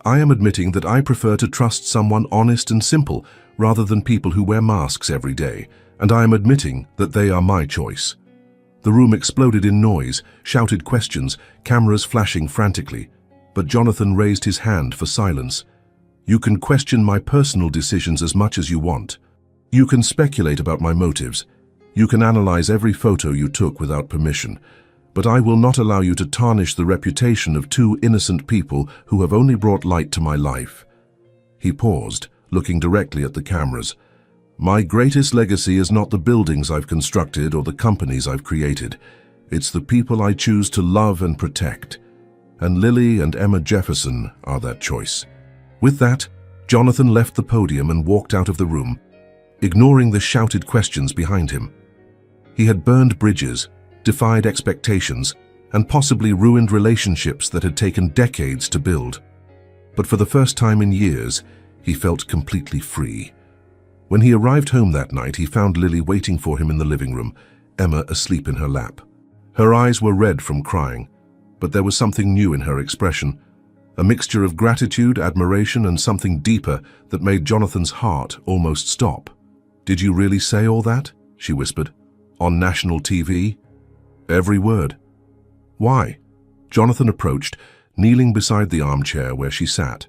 I am admitting that I prefer to trust someone honest and simple rather than people who wear masks every day, and I am admitting that they are my choice." The room exploded in noise, shouted questions, cameras flashing frantically, but Jonathan raised his hand for silence. "You can question my personal decisions as much as you want. You can speculate about my motives. You can analyze every photo you took without permission. But I will not allow you to tarnish the reputation of two innocent people who have only brought light to my life." He paused, looking directly at the cameras. "My greatest legacy is not the buildings I've constructed or the companies I've created. It's the people I choose to love and protect. And Lily and Emma Jefferson are that choice." With that, Jonathan left the podium and walked out of the room, ignoring the shouted questions behind him. He had burned bridges, defied expectations, and possibly ruined relationships that had taken decades to build. But for the first time in years, he felt completely free. When he arrived home that night, he found Lily waiting for him in the living room, Emma asleep in her lap. Her eyes were red from crying, but there was something new in her expression, a mixture of gratitude, admiration, and something deeper that made Jonathan's heart almost stop. "Did you really say all that?" she whispered. "On national TV?" "Every word." "Why?" Jonathan approached, kneeling beside the armchair where she sat.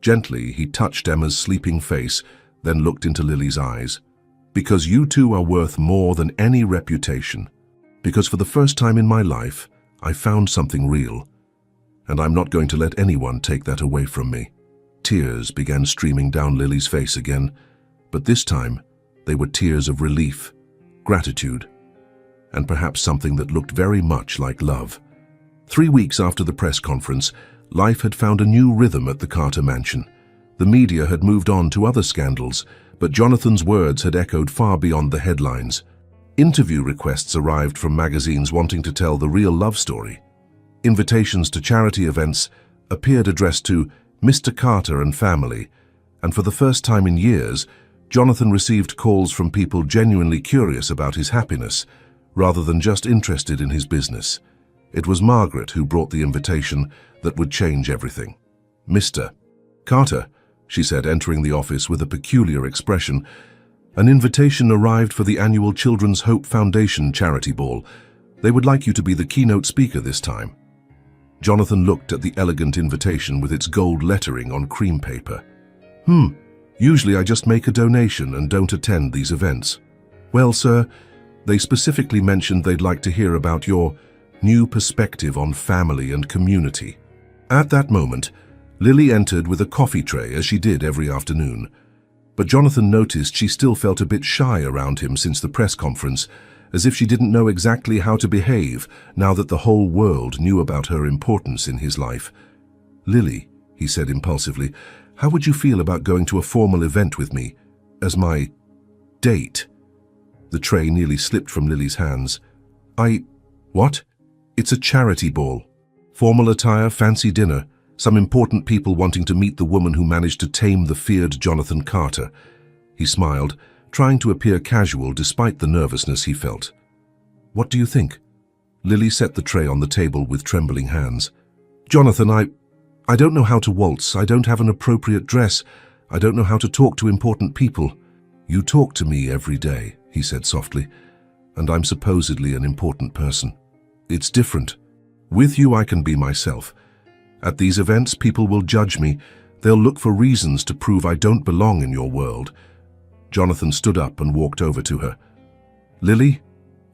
Gently, he touched Emma's sleeping face, then looked into Lily's eyes. "Because you two are worth more than any reputation. Because for the first time in my life, I found something real. And I'm not going to let anyone take that away from me." Tears began streaming down Lily's face again, but this time they were tears of relief, gratitude, and perhaps something that looked very much like love. 3 weeks after the press conference, life had found a new rhythm at the Carter mansion. The media had moved on to other scandals, but Jonathan's words had echoed far beyond the headlines. Interview requests arrived from magazines wanting to tell the real love story. Invitations to charity events appeared addressed to Mr. Carter and family, and for the first time in years, Jonathan received calls from people genuinely curious about his happiness, rather than just interested in his business. It was Margaret who brought the invitation that would change everything. "Mr. Carter," she said, entering the office with a peculiar expression, "an invitation arrived for the annual Children's Hope Foundation charity ball. They would like you to be the keynote speaker this time." Jonathan looked at the elegant invitation with its gold lettering on cream paper. Usually I just make a donation and don't attend these events." "Well, sir, they specifically mentioned they'd like to hear about your new perspective on family and community." At that moment, Lily entered with a coffee tray as she did every afternoon. But Jonathan noticed she still felt a bit shy around him since the press conference, as if she didn't know exactly how to behave now that the whole world knew about her importance in his life. "Lily," he said impulsively, "how would you feel about going to a formal event with me as my date?" The tray nearly slipped from Lily's hands. What? It's a charity ball. Formal attire, fancy dinner, some important people wanting to meet the woman who managed to tame the feared Jonathan Carter." He smiled, trying to appear casual despite the nervousness he felt. "What do you think?" Lily set the tray on the table with trembling hands. "Jonathan, I don't know how to waltz. I don't have an appropriate dress. I don't know how to talk to important people." "You talk to me every day," he said softly, "and I'm supposedly an important person. It's different. With you, I can be myself. At these events, people will judge me. They'll look for reasons to prove I don't belong in your world." Jonathan stood up and walked over to her. "Lily,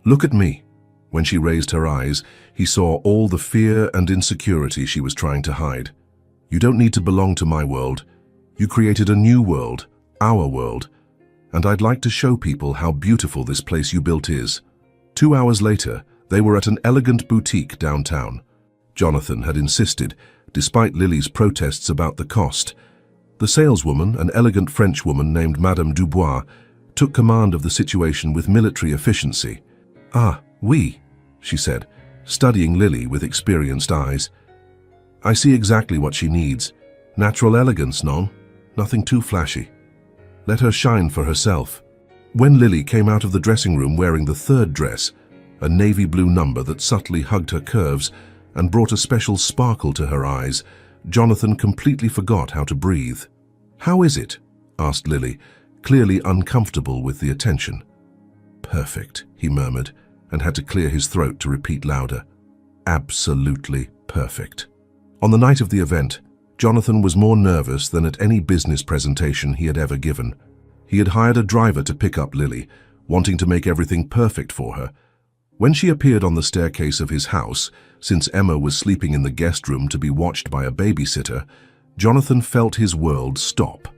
look at me." When she raised her eyes, he saw all the fear and insecurity she was trying to hide. "You don't need to belong to my world. You created a new world, our world. and I'd like to show people how beautiful this place you built is." 2 hours later, they were at an elegant boutique downtown. Jonathan had insisted, despite Lily's protests about the cost. The saleswoman, an elegant Frenchwoman named Madame Dubois, took command of the situation with military efficiency. "Ah, oui," she said, studying Lily with experienced eyes. "I see exactly what she needs. Natural elegance, non? Nothing too flashy. Let her shine for herself." When Lily came out of the dressing room wearing the third dress, a navy blue number that subtly hugged her curves and brought a special sparkle to her eyes, Jonathan completely forgot how to breathe. "How is it?" asked Lily, clearly uncomfortable with the attention. "Perfect," he murmured, and had to clear his throat to repeat louder. "Absolutely perfect." On the night of the event, Jonathan was more nervous than at any business presentation he had ever given. He had hired a driver to pick up Lily, wanting to make everything perfect for her. When she appeared on the staircase of his house, since Emma was sleeping in the guest room to be watched by a babysitter, Jonathan felt his world stop.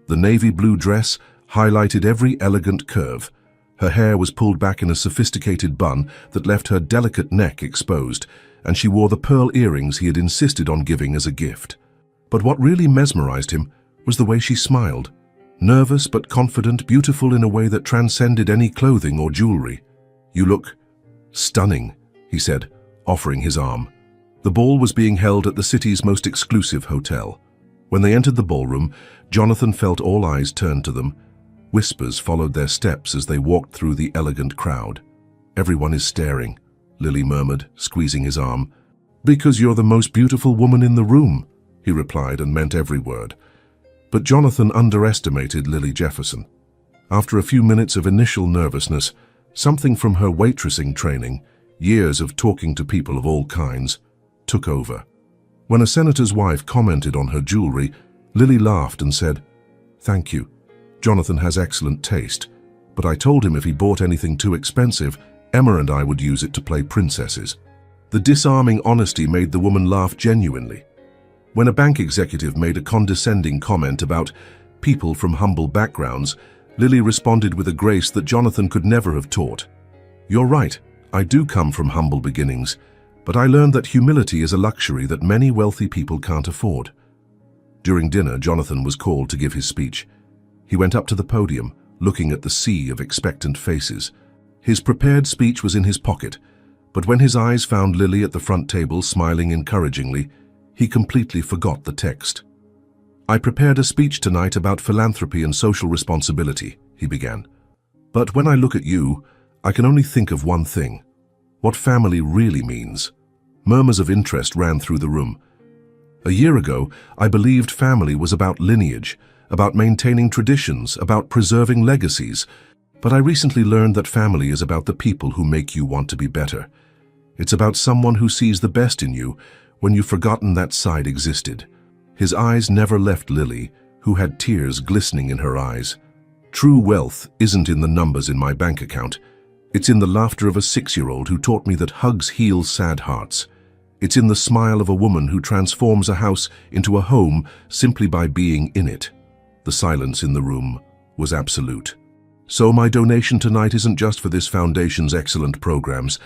The navy blue dress highlighted every elegant curve. Her hair was pulled back in a sophisticated bun that left her delicate neck exposed, and she wore the pearl earrings he had insisted on giving as a gift. But what really mesmerized him was the way she smiled. Nervous but confident, beautiful in a way that transcended any clothing or jewelry. "You look stunning," he said, offering his arm. The ball was being held at the city's most exclusive hotel. When they entered the ballroom, Jonathan felt all eyes turned to them. Whispers followed their steps as they walked through the elegant crowd. "Everyone is staring," Lily murmured, squeezing his arm. "Because you're the most beautiful woman in the room," he replied, and meant every word. But Jonathan underestimated Lily Jefferson. After a few minutes of initial nervousness, something from her waitressing training, years of talking to people of all kinds, took over. When a senator's wife commented on her jewelry, Lily laughed and said, "Thank you. Jonathan has excellent taste, but I told him if he bought anything too expensive, Emma and I would use it to play princesses." The disarming honesty made the woman laugh genuinely. When a bank executive made a condescending comment about people from humble backgrounds, Lily responded with a grace that Jonathan could never have taught. "You're right, I do come from humble beginnings, but I learned that humility is a luxury that many wealthy people can't afford." During dinner, Jonathan was called to give his speech. He went up to the podium, looking at the sea of expectant faces. His prepared speech was in his pocket, but when his eyes found Lily at the front table smiling encouragingly, he completely forgot the text. "I prepared a speech tonight about philanthropy and social responsibility," he began. "But when I look at you, I can only think of one thing: what family really means." Murmurs of interest ran through the room. A year ago, I believed family was about lineage, about maintaining traditions, about preserving legacies. But I recently learned that family is about the people who make you want to be better. It's about someone who sees the best in you when you've forgotten that side existed. His eyes never left Lily, who had tears glistening in her eyes. "True wealth isn't in the numbers in my bank account. It's in the laughter of a 6-year-old who taught me that hugs heal sad hearts. It's in the smile of a woman who transforms a house into a home simply by being in it." The silence in the room was absolute. "So my donation tonight isn't just for this foundation's excellent programs.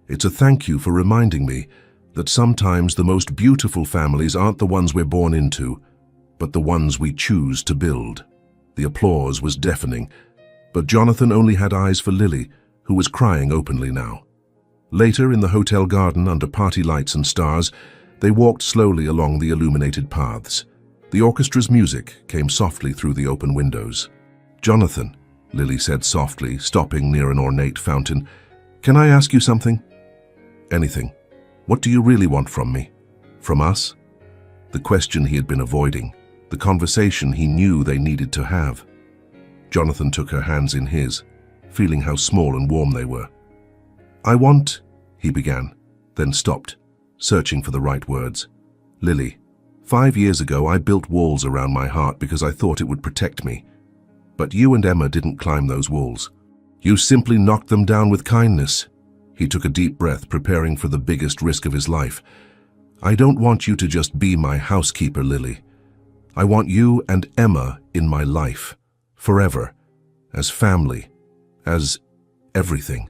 It's a thank you for reminding me that sometimes the most beautiful families aren't the ones we're born into, but the ones we choose to build." The applause was deafening, but Jonathan only had eyes for Lily, who was crying openly now. Later, in the hotel garden under party lights and stars, they walked slowly along the illuminated paths. The orchestra's music came softly through the open windows. "Jonathan," Lily said softly, stopping near an ornate fountain, "can I ask you something?" "Anything. What do you really want from me? From us?" The question he had been avoiding, the conversation he knew they needed to have. Jonathan took her hands in his, feeling how small and warm they were. "I want," he began, then stopped, searching for the right words. "Lily, 5 years ago I built walls around my heart because I thought it would protect me. But you and Emma didn't climb those walls. You simply knocked them down with kindness." He took a deep breath, preparing for the biggest risk of his life. "I don't want you to just be my housekeeper, Lily. I want you and Emma in my life, forever. as family, as everything.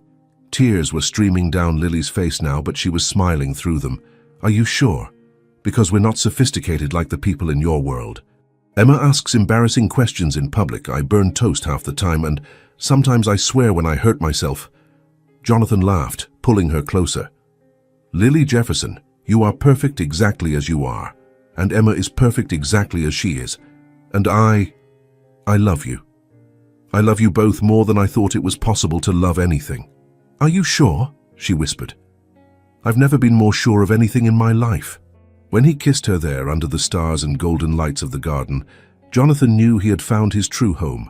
Tears were streaming down Lily's face now, but she was smiling through them. "Are you sure? Because we're not sophisticated like the people in your world." "Emma asks embarrassing questions in public. I burn toast half the time, and sometimes I swear when I hurt myself." Jonathan laughed, pulling her closer. "Lily Jefferson, you are perfect exactly as you are, and Emma is perfect exactly as she is. And I love you. I love you both more than I thought it was possible to love anything." "Are you sure?" she whispered. "I've never been more sure of anything in my life." When he kissed her there under the stars and golden lights of the garden, Jonathan knew he had found his true home.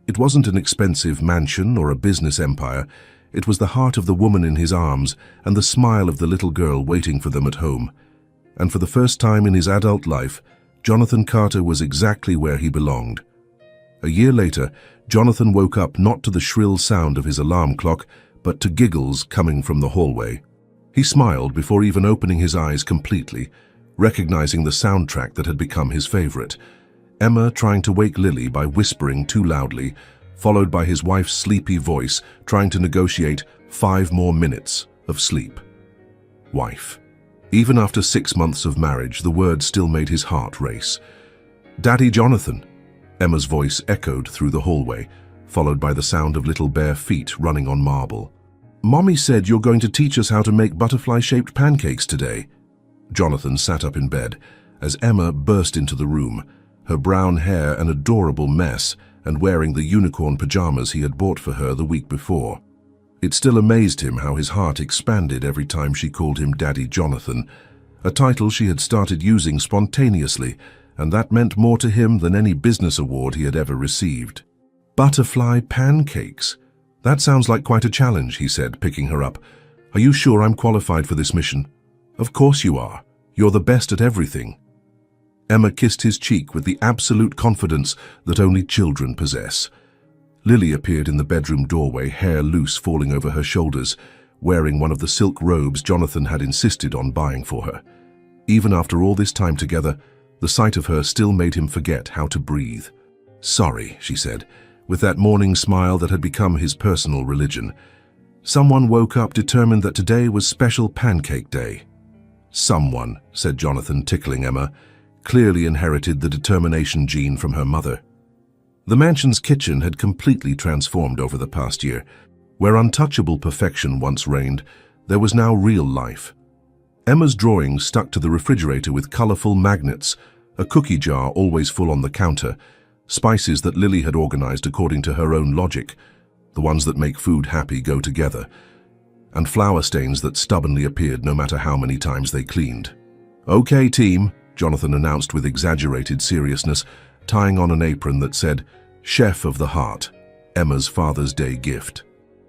It wasn't an expensive mansion or a business empire. It was the heart of the woman in his arms and the smile of the little girl waiting for them at home. And for the first time in his adult life, Jonathan Carter was exactly where he belonged. A year later, Jonathan woke up not to the shrill sound of his alarm clock, but to giggles coming from the hallway. He smiled before even opening his eyes completely, recognizing the soundtrack that had become his favorite. Emma trying to wake Lily by whispering too loudly, followed by his wife's sleepy voice trying to negotiate 5 more minutes of sleep. Wife. Even after 6 months of marriage, the word still made his heart race. "Daddy Jonathan." Emma's voice echoed through the hallway, followed by the sound of little bare feet running on marble. "Mommy said you're going to teach us how to make butterfly-shaped pancakes today." Jonathan sat up in bed as Emma burst into the room, her brown hair an adorable mess and wearing the unicorn pajamas he had bought for her the week before. It still amazed him how his heart expanded every time she called him Daddy Jonathan, a title she had started using spontaneously, and that meant more to him than any business award he had ever received. "Butterfly pancakes. That sounds like quite a challenge," he said, picking her up. "Are you sure I'm qualified for this mission?" "Of course you are. You're the best at everything." Emma kissed his cheek with the absolute confidence that only children possess. Lily appeared in the bedroom doorway, hair loose falling over her shoulders, wearing one of the silk robes Jonathan had insisted on buying for her. Even after all this time together, the sight of her still made him forget how to breathe. "Sorry," she said, with that morning smile that had become his personal religion. Someone woke up determined that today was special pancake day. "Someone," said Jonathan, tickling Emma, clearly inherited the determination gene from her mother. The mansion's kitchen had completely transformed over the past year. Where untouchable perfection once reigned, there was now real life. Emma's drawings stuck to the refrigerator with colorful magnets, a cookie jar always full on the counter, spices that Lily had organized according to her own logic, the ones that make food happy go together, and flour stains that stubbornly appeared no matter how many times they cleaned. "Okay, team," Jonathan announced with exaggerated seriousness, tying on an apron that said, "Chef of the Heart, Emma's Father's Day gift."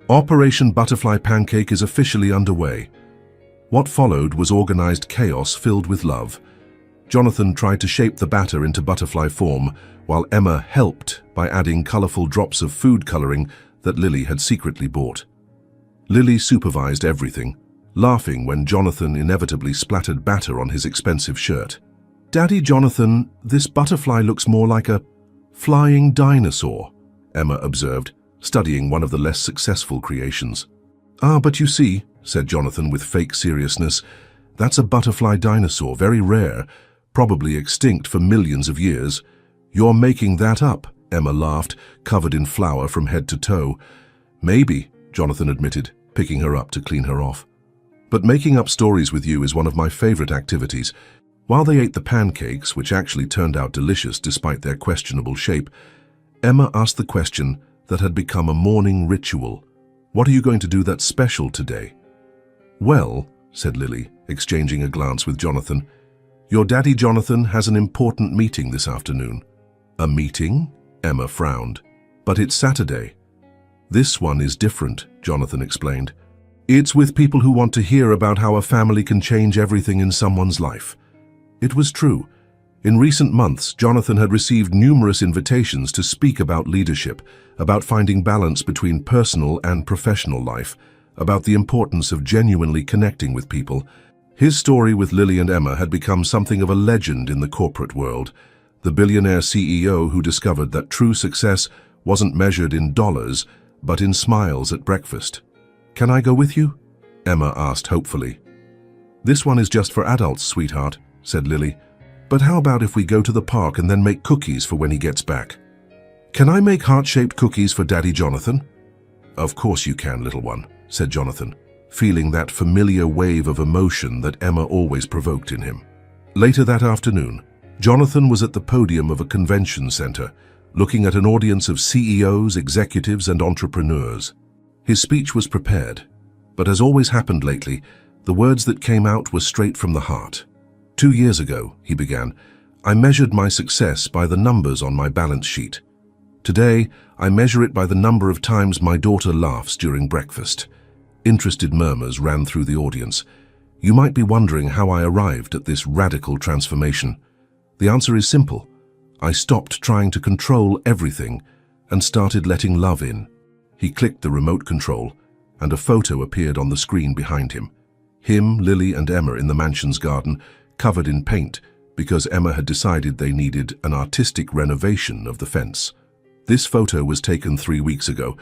Operation Butterfly Pancake is officially underway. What followed was organized chaos filled with love. Jonathan tried to shape the batter into butterfly form, while Emma helped by adding colorful drops of food coloring that Lily had secretly bought. Lily supervised everything, laughing when Jonathan inevitably splattered batter on his expensive shirt. "Daddy Jonathan, this butterfly looks more like a flying dinosaur," Emma observed, studying one of the less successful creations. "Ah, but you see," said Jonathan with fake seriousness, "that's a butterfly dinosaur, very rare, probably extinct for millions of years." "You're making that up," Emma laughed, covered in flour from head to toe. "Maybe," Jonathan admitted, picking her up to clean her off. "But making up stories with you is one of my favorite activities." While they ate the pancakes, which actually turned out delicious despite their questionable shape, Emma asked the question that had become a morning ritual. "What are you going to do that's special today?" "Well," said Lily, exchanging a glance with Jonathan, "your daddy Jonathan has an important meeting this afternoon." "A meeting?" Emma frowned. "But it's Saturday." "This one is different," Jonathan explained. "It's with people who want to hear about how a family can change everything in someone's life." It was true. In recent months, Jonathan had received numerous invitations to speak about leadership, about finding balance between personal and professional life, about the importance of genuinely connecting with people. His story with Lily and Emma had become something of a legend in the corporate world. The billionaire CEO who discovered that true success wasn't measured in dollars, but in smiles at breakfast. "Can I go with you?" Emma asked hopefully. "This one is just for adults, sweetheart," said Lily. "But how about if we go to the park and then make cookies for when he gets back?" "Can I make heart-shaped cookies for Daddy Jonathan?" "Of course you can, little one," said Jonathan, feeling that familiar wave of emotion that Emma always provoked in him. Later that afternoon, Jonathan was at the podium of a convention center, looking at an audience of CEOs, executives, and entrepreneurs. His speech was prepared, but as always happened lately, the words that came out were straight from the heart. "2 years ago," he began, "I measured my success by the numbers on my balance sheet. Today, I measure it by the number of times my daughter laughs during breakfast." Interested murmurs ran through the audience. You might be wondering how I arrived at this radical transformation. The answer is simple. I stopped trying to control everything and started letting love in. He clicked the remote control, and a photo appeared on the screen behind him. Him, Lily, and Emma in the mansion's garden, covered in paint, because Emma had decided they needed an artistic renovation of the fence. This photo was taken 3 weeks ago.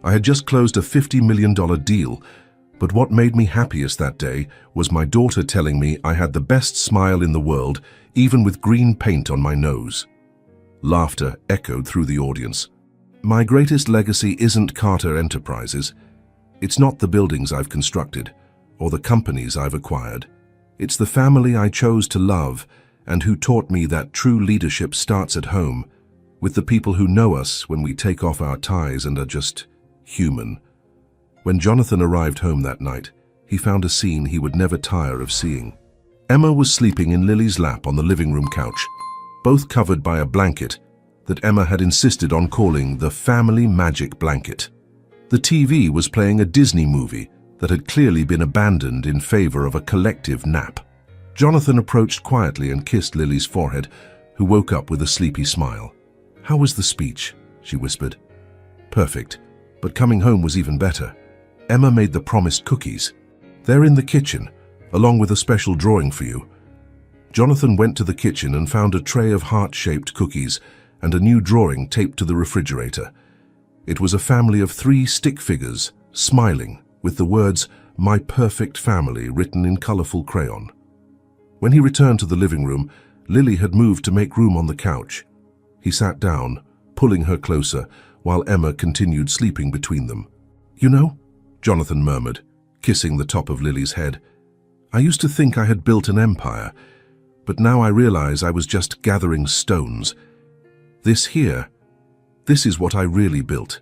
I had just closed a $50 million deal, but what made me happiest that day was my daughter telling me I had the best smile in the world, even with green paint on my nose. Laughter echoed through the audience. My greatest legacy isn't Carter Enterprises. It's not the buildings I've constructed or the companies I've acquired. It's the family I chose to love and who taught me that true leadership starts at home, with the people who know us when we take off our ties and are just human. When Jonathan arrived home that night, he found a scene he would never tire of seeing. Emma was sleeping in Lily's lap on the living room couch, both covered by a blanket that Emma had insisted on calling the family magic blanket. The TV was playing a Disney movie that had clearly been abandoned in favor of a collective nap. Jonathan approached quietly and kissed Lily's forehead, who woke up with a sleepy smile. "How was the speech?" she whispered. "Perfect, but coming home was even better. Emma made the promised cookies. They're in the kitchen, along with a special drawing for you." Jonathan went to the kitchen and found a tray of heart-shaped cookies and a new drawing taped to the refrigerator. It was a family of 3 stick figures, smiling, with the words, "My perfect family," written in colorful crayon. When he returned to the living room, Lily had moved to make room on the couch. He sat down, pulling her closer, while Emma continued sleeping between them. "You know," Jonathan murmured, kissing the top of Lily's head, "I used to think I had built an empire, but now I realize I was just gathering stones. This here, this is what I really built.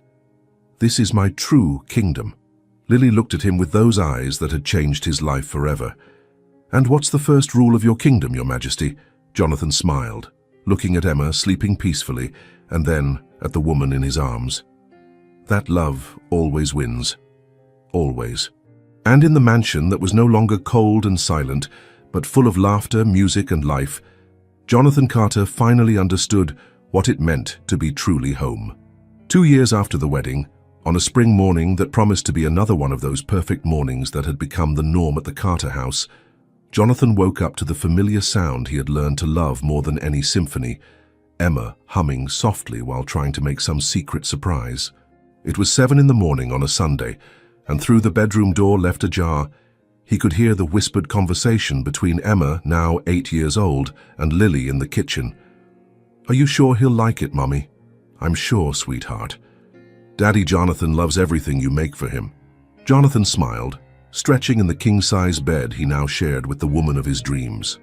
This is my true kingdom." Lily looked at him with those eyes that had changed his life forever. "And what's the first rule of your kingdom, Your Majesty?" Jonathan smiled, looking at Emma sleeping peacefully, and then at the woman in his arms. "That love always wins. Always." And in the mansion that was no longer cold and silent, but full of laughter, music, and life, Jonathan Carter finally understood what it meant to be truly home. 2 years after the wedding, on a spring morning that promised to be another one of those perfect mornings that had become the norm at the Carter house, Jonathan woke up to the familiar sound he had learned to love more than any symphony, Emma humming softly while trying to make some secret surprise. It was 7 in the morning on a Sunday, and through the bedroom door left ajar, he could hear the whispered conversation between Emma, now 8 years old, and Lily in the kitchen. "Are you sure he'll like it, Mummy?" "I'm sure, sweetheart. Daddy Jonathan loves everything you make for him." Jonathan smiled, stretching in the king-size bed he now shared with the woman of his dreams.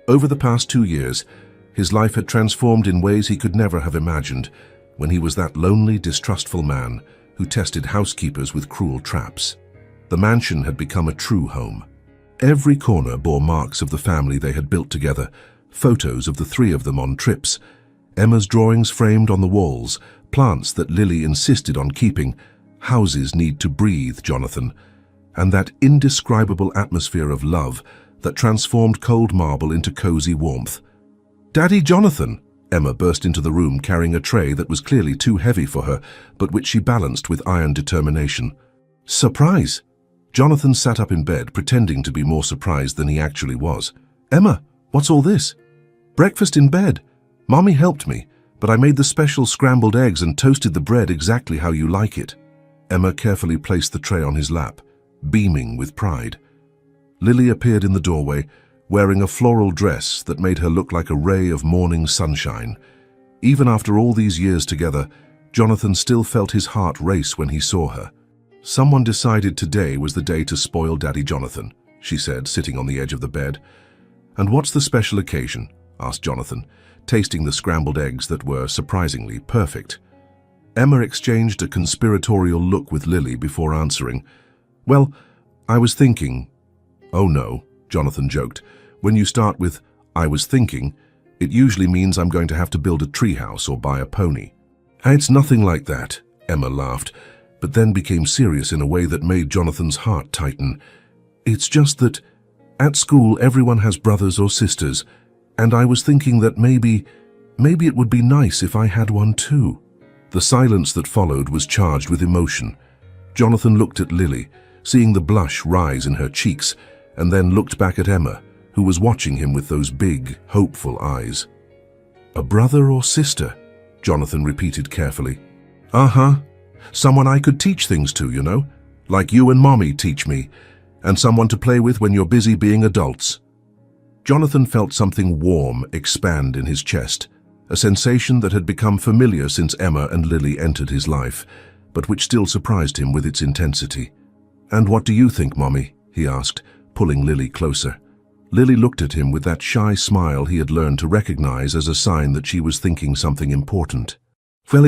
Over the past 2 years, his life had transformed in ways he could never have imagined when he was that lonely, distrustful man who tested housekeepers with cruel traps. The mansion had become a true home. Every corner bore marks of the family they had built together, photos of the 3 of them on trips, Emma's drawings framed on the walls, plants that Lily insisted on keeping. Houses need to breathe, Jonathan, and that indescribable atmosphere of love that transformed cold marble into cozy warmth. "Daddy Jonathan!" Emma burst into the room carrying a tray that was clearly too heavy for her, but which she balanced with iron determination. "Surprise!" Jonathan sat up in bed, pretending to be more surprised than he actually was. "Emma, what's all this?" "Breakfast in bed. Mommy helped me, But I made the special scrambled eggs and toasted the bread exactly how you like it." Emma carefully placed the tray on his lap, beaming with pride. Lily appeared in the doorway, wearing a floral dress that made her look like a ray of morning sunshine. Even after all these years together, Jonathan still felt his heart race when he saw her. "Someone decided today was the day to spoil Daddy Jonathan," she said, sitting on the edge of the bed. "And what's the special occasion?" asked Jonathan, tasting the scrambled eggs that were surprisingly perfect. Emma exchanged a conspiratorial look with Lily before answering. "Well, I was thinking—" "Oh no," Jonathan joked. "When you start with, 'I was thinking,' it usually means I'm going to have to build a treehouse or buy a pony." "It's nothing like that," Emma laughed, but then became serious in a way that made Jonathan's heart tighten. "It's just that at school everyone has brothers or sisters, and I was thinking that maybe it would be nice if I had one too." The silence that followed was charged with emotion. Jonathan looked at Lily, seeing the blush rise in her cheeks, and then looked back at Emma, who was watching him with those big, hopeful eyes. "A brother or sister?" Jonathan repeated carefully. "Uh-huh. Someone I could teach things to, you know, like you and Mommy teach me, and someone to play with when you're busy being adults." Jonathan felt something warm expand in his chest, a sensation that had become familiar since Emma and Lily entered his life, but which still surprised him with its intensity. "And what do you think, Mommy?" he asked, pulling Lily closer. Lily looked at him with that shy smile he had learned to recognize as a sign that she was thinking something important. "Well,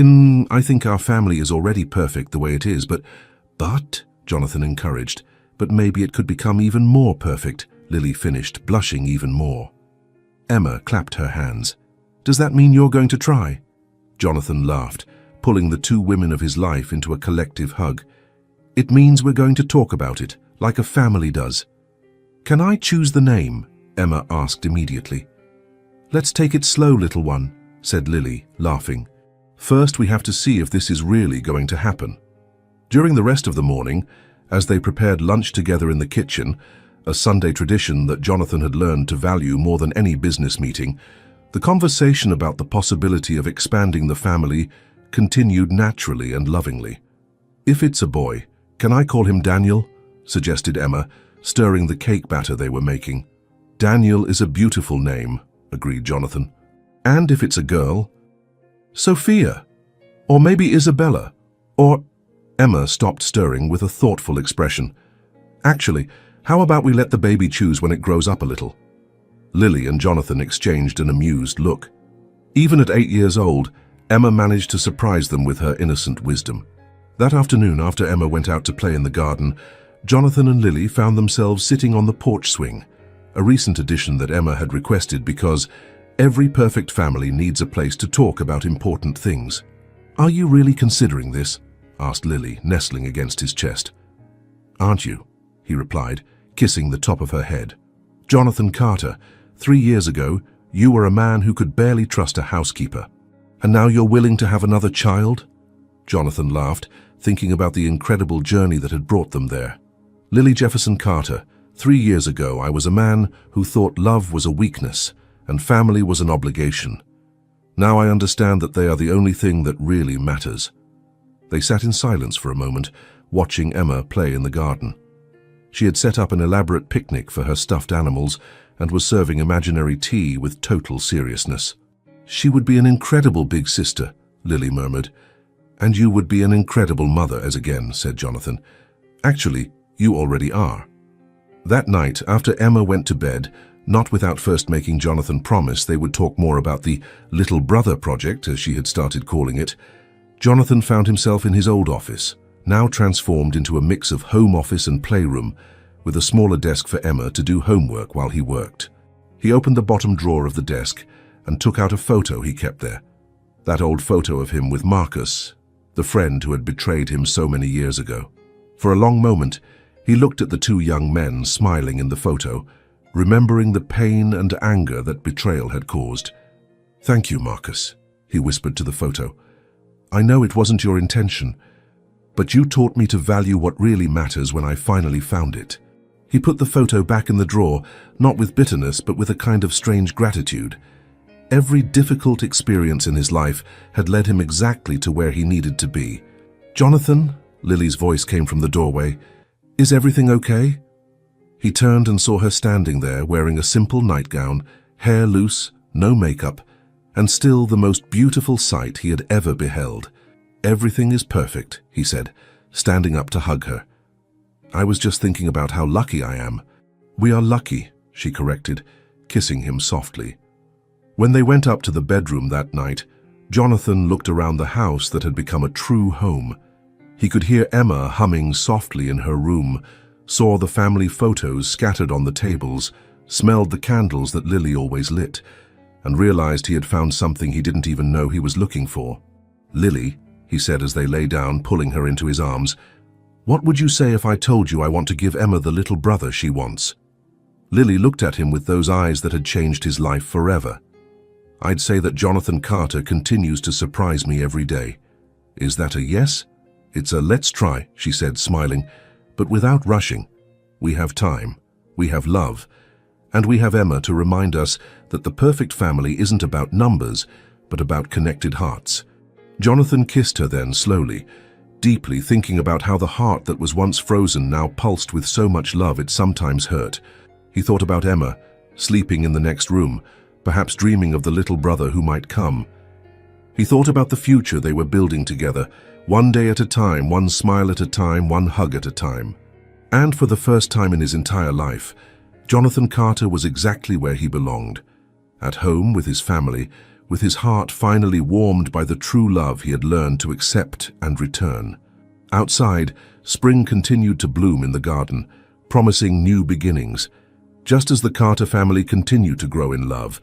I think our family is already perfect the way it is, but, Jonathan encouraged, "but maybe it could become even more perfect," Lily finished, blushing even more. Emma clapped her hands. "Does that mean you're going to try?" Jonathan laughed, pulling the two women of his life into a collective hug. "It means we're going to talk about it, like a family does." "Can I choose the name?" Emma asked immediately. "Let's take it slow, little one," said Lily, laughing. "First, we have to see if this is really going to happen." During the rest of the morning, as they prepared lunch together in the kitchen, a Sunday tradition that Jonathan had learned to value more than any business meeting, the conversation about the possibility of expanding the family continued naturally and lovingly. "If it's a boy, can I call him Daniel?" suggested Emma, stirring the cake batter they were making. "Daniel is a beautiful name," agreed Jonathan. "And if it's a girl, Sophia, or maybe Isabella, or—" Emma stopped stirring with a thoughtful expression. "Actually, how about we let the baby choose when it grows up a little?" Lily and Jonathan exchanged an amused look. Even at 8 years old, Emma managed to surprise them with her innocent wisdom. That afternoon, after Emma went out to play in the garden, Jonathan and Lily found themselves sitting on the porch swing, a recent addition that Emma had requested because every perfect family needs a place to talk about important things. "Are you really considering this?" asked Lily, nestling against his chest. "Aren't you?" he replied, kissing the top of her head. "Jonathan Carter, 3 years ago, you were a man who could barely trust a housekeeper. And now you're willing to have another child?" Jonathan laughed, thinking about the incredible journey that had brought them there. "Lily Jefferson Carter, 3 years ago I was a man who thought love was a weakness and family was an obligation. Now I understand that they are the only thing that really matters." They sat in silence for a moment, watching Emma play in the garden. She had set up an elaborate picnic for her stuffed animals and was serving imaginary tea with total seriousness. "She would be an incredible big sister," Lily murmured. "And you would be an incredible mother," as again said Jonathan. "Actually, you already are." That night, after Emma went to bed, not without first making Jonathan promise they would talk more about the little brother project, as she had started calling it, Jonathan found himself in his old office, now transformed into a mix of home office and playroom, with a smaller desk for Emma to do homework while he worked. He opened the bottom drawer of the desk and took out a photo he kept there. That old photo of him with Marcus, the friend who had betrayed him so many years ago. For a long moment, he looked at the two young men smiling in the photo, remembering the pain and anger that betrayal had caused. "Thank you, Marcus," he whispered to the photo. "I know it wasn't your intention, but you taught me to value what really matters when I finally found it." He put the photo back in the drawer, not with bitterness, but with a kind of strange gratitude. Every difficult experience in his life had led him exactly to where he needed to be. "Jonathan," Lily's voice came from the doorway, "is everything okay?" He turned and saw her standing there wearing a simple nightgown, hair loose, no makeup, and still the most beautiful sight he had ever beheld. "Everything is perfect," he said, standing up to hug her. "I was just thinking about how lucky I am." "We are lucky," she corrected, kissing him softly. When they went up to the bedroom that night, Jonathan looked around the house that had become a true home. He could hear Emma humming softly in her room, saw the family photos scattered on the tables, smelled the candles that Lily always lit, and realized he had found something he didn't even know he was looking for. "Lily," he said as they lay down, pulling her into his arms, "what would you say if I told you I want to give Emma the little brother she wants?" Lily looked at him with those eyes that had changed his life forever. "I'd say that Jonathan Carter continues to surprise me every day. Is that a yes?" "It's a let's try," she said, smiling, "but without rushing. We have time, we have love, and we have Emma to remind us that the perfect family isn't about numbers, but about connected hearts." Jonathan kissed her then slowly, deeply thinking about how the heart that was once frozen now pulsed with so much love it sometimes hurt. He thought about Emma, sleeping in the next room, perhaps dreaming of the little brother who might come. He thought about the future they were building together, one day at a time, one smile at a time, one hug at a time. And for the first time in his entire life, Jonathan Carter was exactly where he belonged. At home with his family, with his heart finally warmed by the true love he had learned to accept and return. Outside, spring continued to bloom in the garden, promising new beginnings, just as the Carter family continued to grow in love,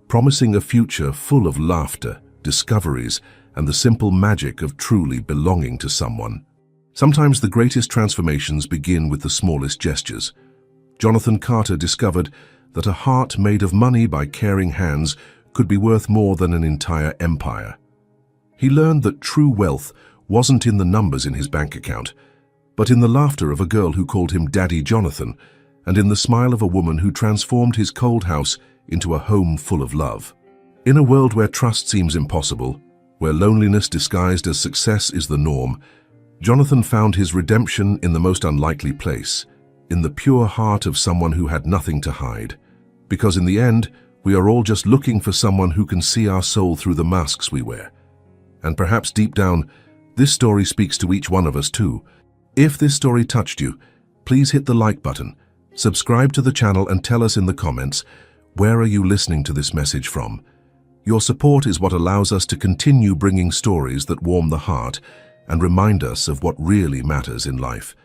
promising a future full of laughter, discoveries, and the simple magic of truly belonging to someone. Sometimes the greatest transformations begin with the smallest gestures. Jonathan Carter discovered that a heart made of money by caring hands could be worth more than an entire empire. He learned that true wealth wasn't in the numbers in his bank account, but in the laughter of a girl who called him Daddy Jonathan, and in the smile of a woman who transformed his cold house into a home full of love. In a world where trust seems impossible, where loneliness disguised as success is the norm, Jonathan found his redemption in the most unlikely place, in the pure heart of someone who had nothing to hide. Because in the end, we are all just looking for someone who can see our soul through the masks we wear. And perhaps deep down, this story speaks to each one of us too. If this story touched you, please hit the like button, subscribe to the channel, and tell us in the comments, where are you listening to this message from? Your support is what allows us to continue bringing stories that warm the heart and remind us of what really matters in life.